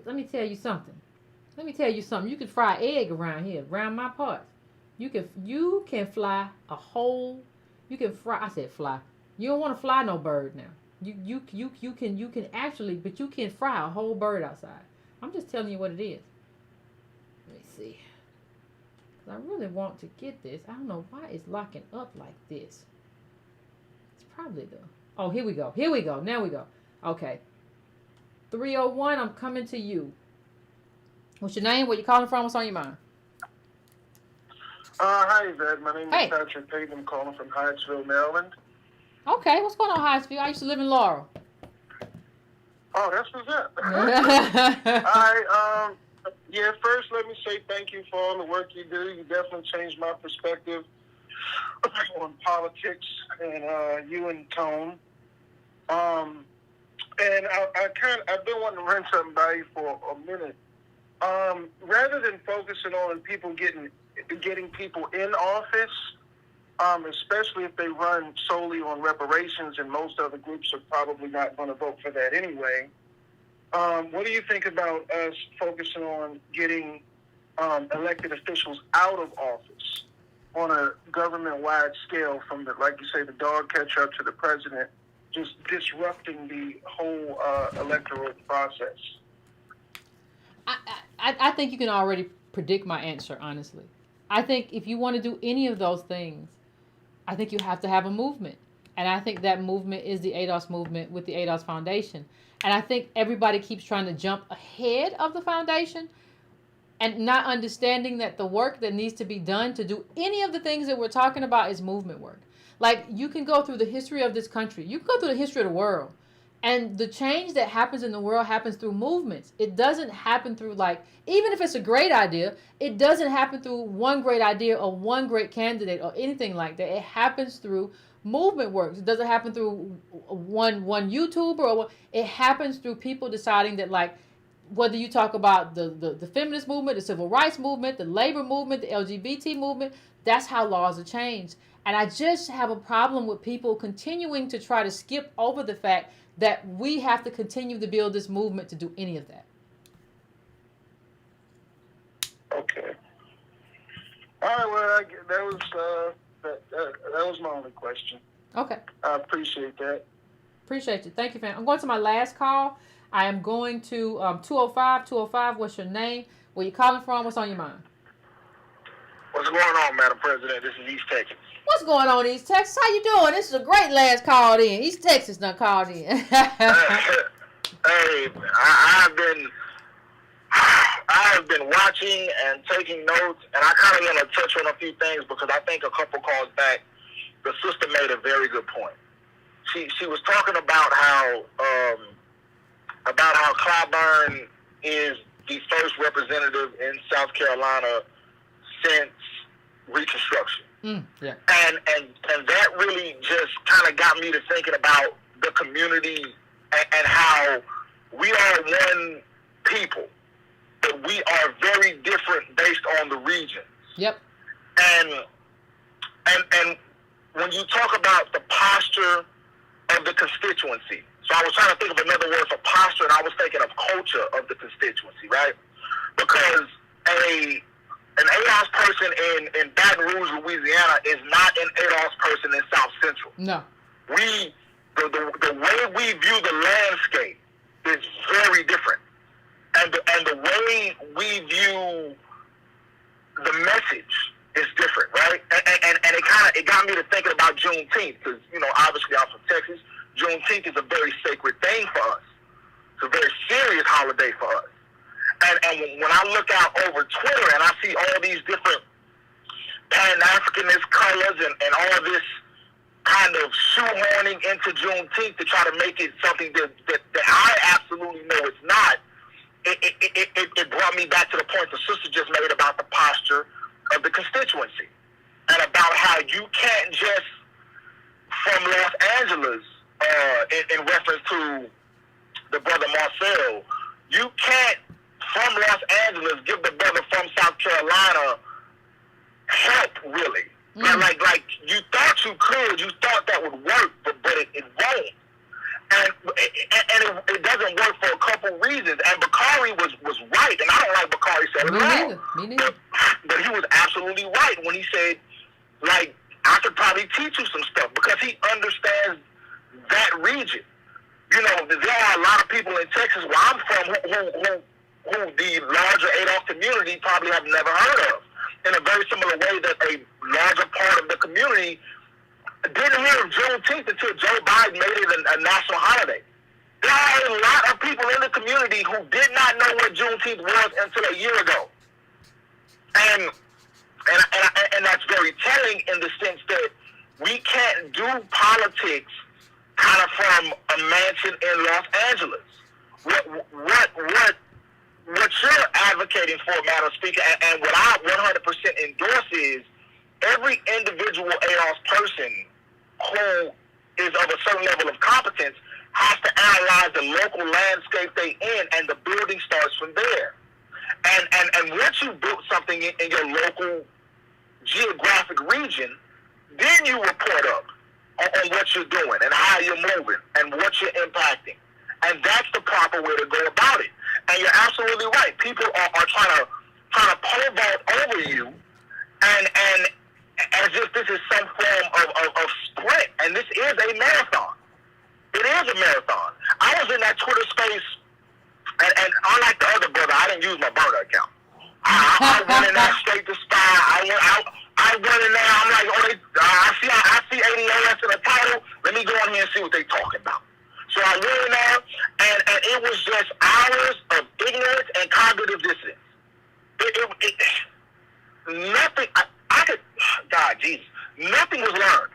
Let me tell you something. You can fry egg around here, around my parts. You can fly a whole. You can fry. I said fly. You don't want to fly no bird now. You can actually, but you can fry a whole bird outside. I'm just telling you what it is. Let me see. I really want to get this. I don't know why it's locking up like this. It's probably the... Oh, here we go. Here we go. Now we go. Okay. 301, I'm coming to you. What's your name? Where you calling from? What's on your mind? Hi, Yvette. My name is Patrick Payton. I'm calling from Hyattsville, Maryland. Okay. What's going on, Hyattsville? I used to live in Laurel. Oh, that's what's up. First, let me say thank you for all the work you do. You definitely changed my perspective on politics and you and Tone. And I've been wanting to run something by you for a minute. Rather than focusing on people getting people in office, especially if they run solely on reparations, and most other groups are probably not going to vote for that anyway. What do you think about us focusing on getting elected officials out of office on a government-wide scale, from the, like you say, the dog catcher up to the president, just disrupting the whole electoral process? I think you can already predict my answer, honestly. I think if you want to do any of those things, I think you have to have a movement. And I think that movement is the ADOS movement with the ADOS Foundation. And I think everybody keeps trying to jump ahead of the foundation and not understanding that the work that needs to be done to do any of the things that we're talking about is movement work. Like, you can go through the history of this country. You can go through the history of the world. And the change that happens in the world happens through movements. It doesn't happen through, like, even if it's a great idea, it doesn't happen through one great idea or one great candidate or anything like that. It happens through movement works. It doesn't happen through one YouTuber or it happens through people deciding that, like, whether you talk about the feminist movement, the civil rights movement, the labor movement, the LGBT movement, that's how laws are changed. And I just have a problem with people continuing to try to skip over the fact that we have to continue to build this movement to do any of that. Okay. All right. Well, that was my only question. Okay. I appreciate that. Appreciate you. Thank you, fam. I'm going to my last call. I am going to 205. What's your name? Where you calling from? What's on your mind? What's going on, Madam President? This is East Texas. What's going on, East Texas? How you doing? This is a great last call in. East Texas done called in. Hey, I've been watching and taking notes, and I kind of want to touch on a few things because I think a couple calls back, the sister made a very good point. She was talking about how Clyburn is the first representative in South Carolina since Reconstruction. Yeah. And that really just kind of got me to thinking about the community and how we are one people, but we are very different based on the region. Yep. And when you talk about the posture of the constituency, so I was trying to think of another word for posture, and I was thinking of culture of the constituency, right? Because an ADOS person in Baton Rouge, Louisiana, is not an ADOS person in South Central. No. The way we view the landscape is very different, and the way we view the message is different, right? And it got me to thinking about Juneteenth because obviously I'm from Texas. Juneteenth is a very sacred thing for us. It's a very serious holiday for us. And when I look out over Twitter and I see all these different Pan-Africanist colors and all this kind of shoehorning into Juneteenth to try to make it something that I absolutely know it's not, it brought me back to the point the sister just made about the posture of the constituency and about how you can't just, from Los Angeles, in reference to the brother Marcel, you can't, from Los Angeles, give the brother from South Carolina help, really. Like you thought you could, you thought that would work, but it won't. And it doesn't work for a couple reasons. And Bakari was right, and I don't like Bakari Sellers at all. Me neither. But he was absolutely right when he said, like, I could probably teach you some stuff because he understands that region. There are a lot of people in Texas where I'm from who the larger Adolf community probably have never heard of. In a very similar way that a larger part of the community didn't hear of Juneteenth until Joe Biden made it a national holiday. There are a lot of people in the community who did not know what Juneteenth was until a year ago. And that's very telling in the sense that we can't do politics kind of from a mansion in Los Angeles. What you're advocating for, Madam Speaker, and what I 100% endorse is every individual AOS person who is of a certain level of competence has to analyze the local landscape they in, and the building starts from there. And once you build something in your local geographic region, then you report up on what you're doing and how you're moving and what you're impacting. And that's the proper way to go about it. And you're absolutely right. People are trying to pole vault over you and as if this is some form of sprint. And this is a marathon. It is a marathon. I was in that Twitter space, and unlike the other brother, I didn't use my burner account. I went in there straight to spy. I went in there. I'm like, I see ADOS in the title. Let me go in here and see what they talking about. So I went in there, and it was just hours of ignorance and cognitive dissonance. Nothing. God, Jesus, nothing was learned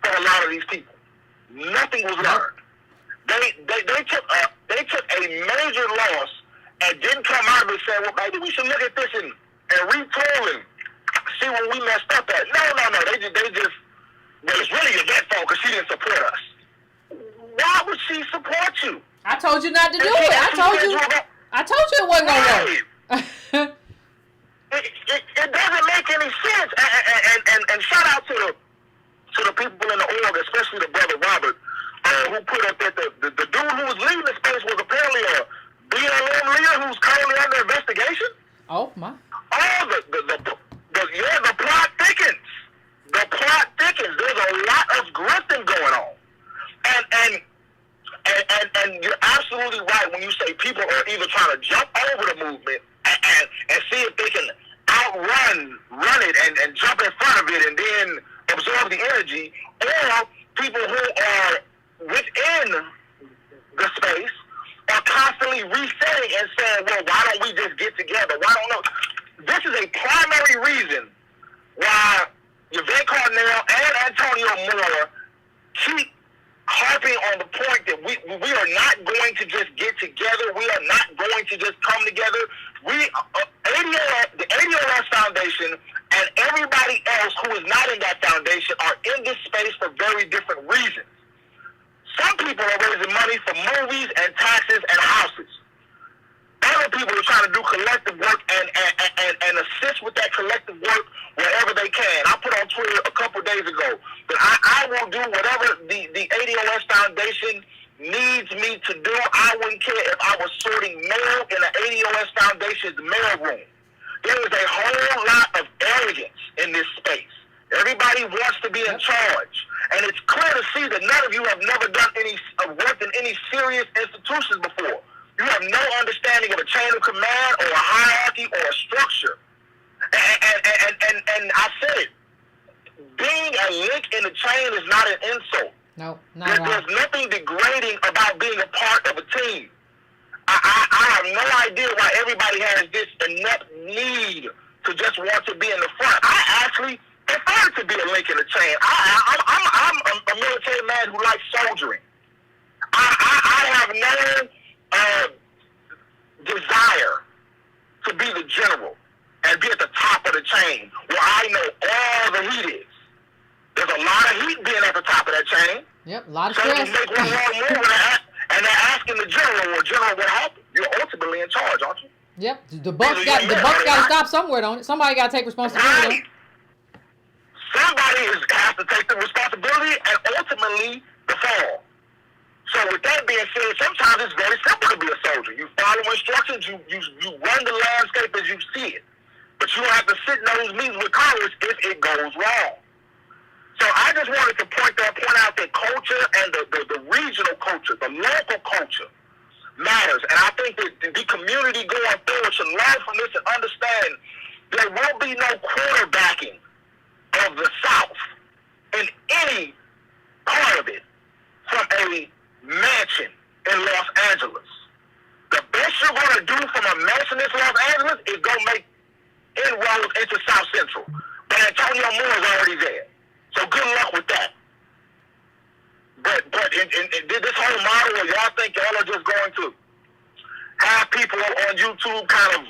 from a lot of these people. Nothing was learned. They took a major loss and didn't come out of it saying, well, maybe we should look at this and retool and see where we messed up at. No. They just well, it's really your vet fault because she didn't support us. Why would she support you? I told you not to do it. I told you it wasn't gonna work. It doesn't make any sense. And shout out to the people in the org, especially the brother Robert, who put up that the dude who was leading the space was apparently a BLM leader who's currently under investigation. Oh my! Oh, the plot thickens. The plot thickens. There's a lot of grifting going on, and you're absolutely right when you say people are either trying to jump over the movement and see if they can run it and jump in front of it and then absorb the energy, or people who are within the space are constantly resetting and saying, well, why don't we just get together? Why don't know? This is a primary reason why Yvette Cardinale and Antonio Moore keep harping on the point that we are not going to just get together. We are not going to just come together. The ADOS Foundation and everybody else who is not in that foundation are in this space for very different reasons. Some people are raising money for movies and taxes and houses. Other people are trying to do collective work and assist with that collective work wherever they can. I put on Twitter a couple days ago that I will do whatever the ADOS Foundation needs me to do. I wouldn't care if I was sorting mail in the ADOS Foundation's mail room. There is a whole lot of arrogance in this space. Everybody wants to be in charge. And it's clear to see that none of you have never done any work in any serious institutions before. You have no understanding of a chain of command or a hierarchy or a structure. And I said it. Being a link in the chain is not an insult. No, not at all. There's nothing degrading about being a part of a team. I have no idea why everybody has this inept need to just want to be in the front. I actually prefer to be a link in the chain. I'm a military man who likes soldiering. I have no desire to be the general and be at the top of the chain where I know all the heat is. There's a lot of heat being at the top of that chain. Yep, a lot of so stress. So you make one wrong move and they're asking the general, well, general, what happened? You're ultimately in charge, aren't you? Yep, the buck's got to stop somewhere, don't it? Somebody got to take responsibility. Right. Somebody has to take the responsibility and ultimately the fall. So with that being said, sometimes it's very simple to be a soldier. You follow instructions, you run the landscape as you see it. But you don't have to sit in those meetings with Congress if it goes wrong. So I just wanted to point out that culture and the regional culture, the local culture, matters. And I think that the community going forward should learn from this and understand there will be no quarterbacking of the South in any part of it from a mansion in Los Angeles. The best you're going to do from a mansion in Los Angeles is go make inroads into South Central. But Antonio Moore is already there. So good luck with that. But in this whole model where y'all think y'all are just going to have people on YouTube kind of,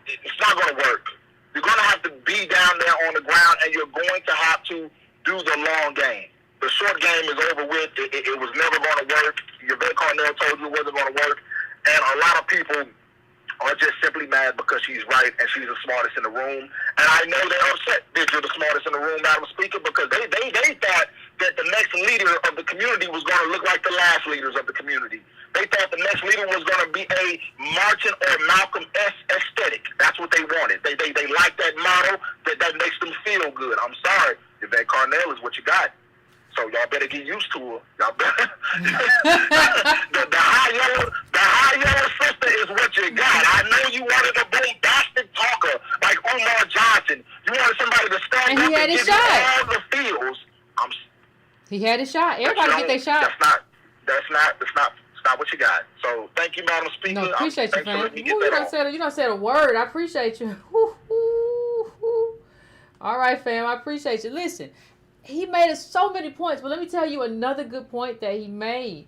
it's not going to work. You're going to have to be down there on the ground, and you're going to have to do the long game. The short game is over with. It was never going to work. Yvette Carnell told you it wasn't going to work. And a lot of people are just simply mad because she's right and she's the smartest in the room. And I know they're upset that you're the smartest in the room, Madam Speaker, because they thought that the next leader of the community was going to look like the last leaders of the community. They thought the next leader was going to be a Martin or Malcolm S aesthetic. That's what they wanted. They like that model that makes them feel good. I'm sorry, Yvette Carnell is what you got. So y'all better get used to her. Y'all better. the high yellow sister is what you got. I know you wanted a bombastic talker like Umar Johnson. You wanted somebody to stand up and give you all the feels. He had his shot. Everybody get their shot. That's not what you got. So thank you, Madam Speaker. No, appreciate you, fam. You don't say a word. I appreciate you. All right, fam. I appreciate you. Listen. He made so many points, but let me tell you another good point that he made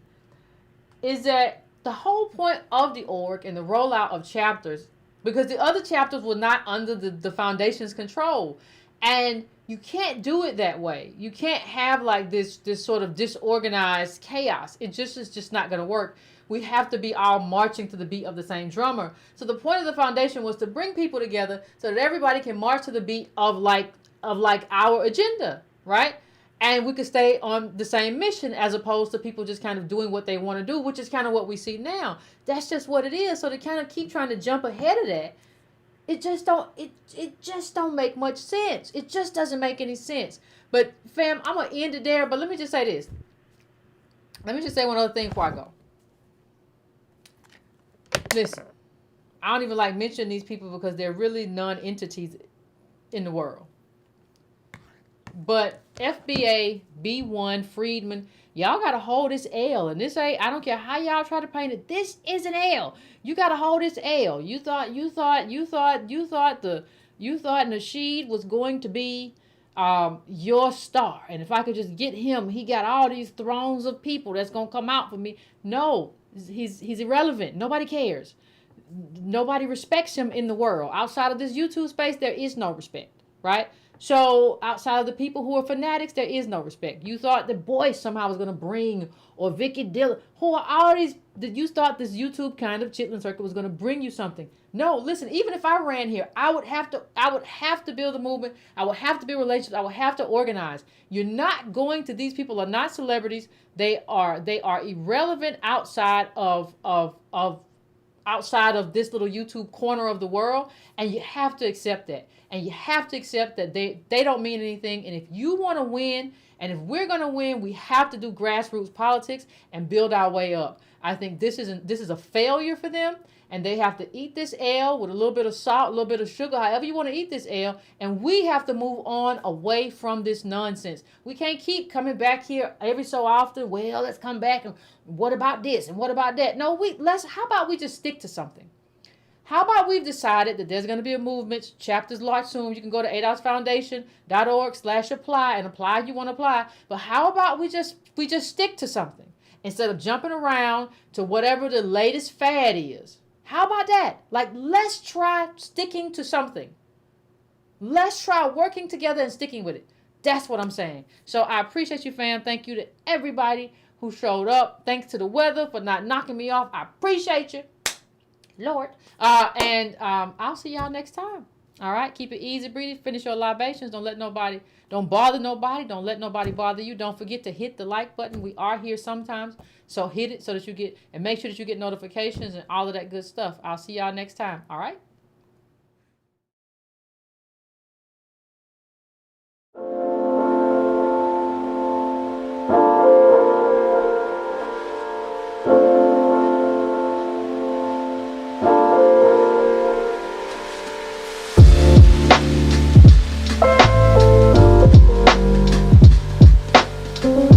is that the whole point of the org and the rollout of chapters, because the other chapters were not under the foundation's control, and you can't do it that way. You can't have like this sort of disorganized chaos. It is just not going to work. We have to be all marching to the beat of the same drummer. So the point of the foundation was to bring people together so that everybody can march to the beat of like our agenda. Right? And we could stay on the same mission as opposed to people just kind of doing what they want to do, which is kind of what we see now. That's just what it is. So to kind of keep trying to jump ahead of that, it just don't make much sense. It just doesn't make any sense. But fam, I'm going to end it there. But let me just say this. Let me just say one other thing before I go. Listen, I don't even like mentioning these people because they're really non-entities in the world. But FBA, B1, Friedman, y'all got to hold this L. And this ain't, I don't care how y'all try to paint it. This is an L. You got to hold this L. You thought Nasheed was going to be your star. And if I could just get him, he got all these thrones of people that's going to come out for me. No, he's irrelevant. Nobody cares. Nobody respects him in the world. Outside of this YouTube space, there is no respect, right? So outside of the people who are fanatics, there is no respect. You thought the Boyce somehow was going to bring, or Vicky Dillon, who are all these, you thought this YouTube kind of Chitlin circuit was going to bring you something. No, listen, even if I ran here, I would have to build a movement. I would have to build relationships. I would have to organize. You're not going to, these people are not celebrities. They are irrelevant outside of this little YouTube corner of the world, and you have to accept that. And you have to accept that they don't mean anything. And if you want to win, and if we're going to win, we have to do grassroots politics and build our way up. I think this is a failure for them, and they have to eat this L with a little bit of salt, a little bit of sugar, however you want to eat this L, and we have to move on away from this nonsense. We can't keep coming back here every so often. Well, let's come back, and what about this, and what about that? No, how about we just stick to something? How about we've decided that there's going to be a movement, chapters launch soon. You can go to ADOSFoundation.org/apply and apply if you want to apply. But how about we just stick to something instead of jumping around to whatever the latest fad is? How about that? Like, let's try sticking to something. Let's try working together and sticking with it. That's what I'm saying. So I appreciate you, fam. Thank you to everybody who showed up. Thanks to the weather for not knocking me off. I appreciate you. Lord. I'll see y'all next time. All right. Keep it easy, breezy. Finish your libations. Don't bother nobody. Don't let nobody bother you. Don't forget to hit the like button. We are here sometimes. So hit it so that you get, and make sure that you get notifications and all of that good stuff. I'll see y'all next time. All right. Bye.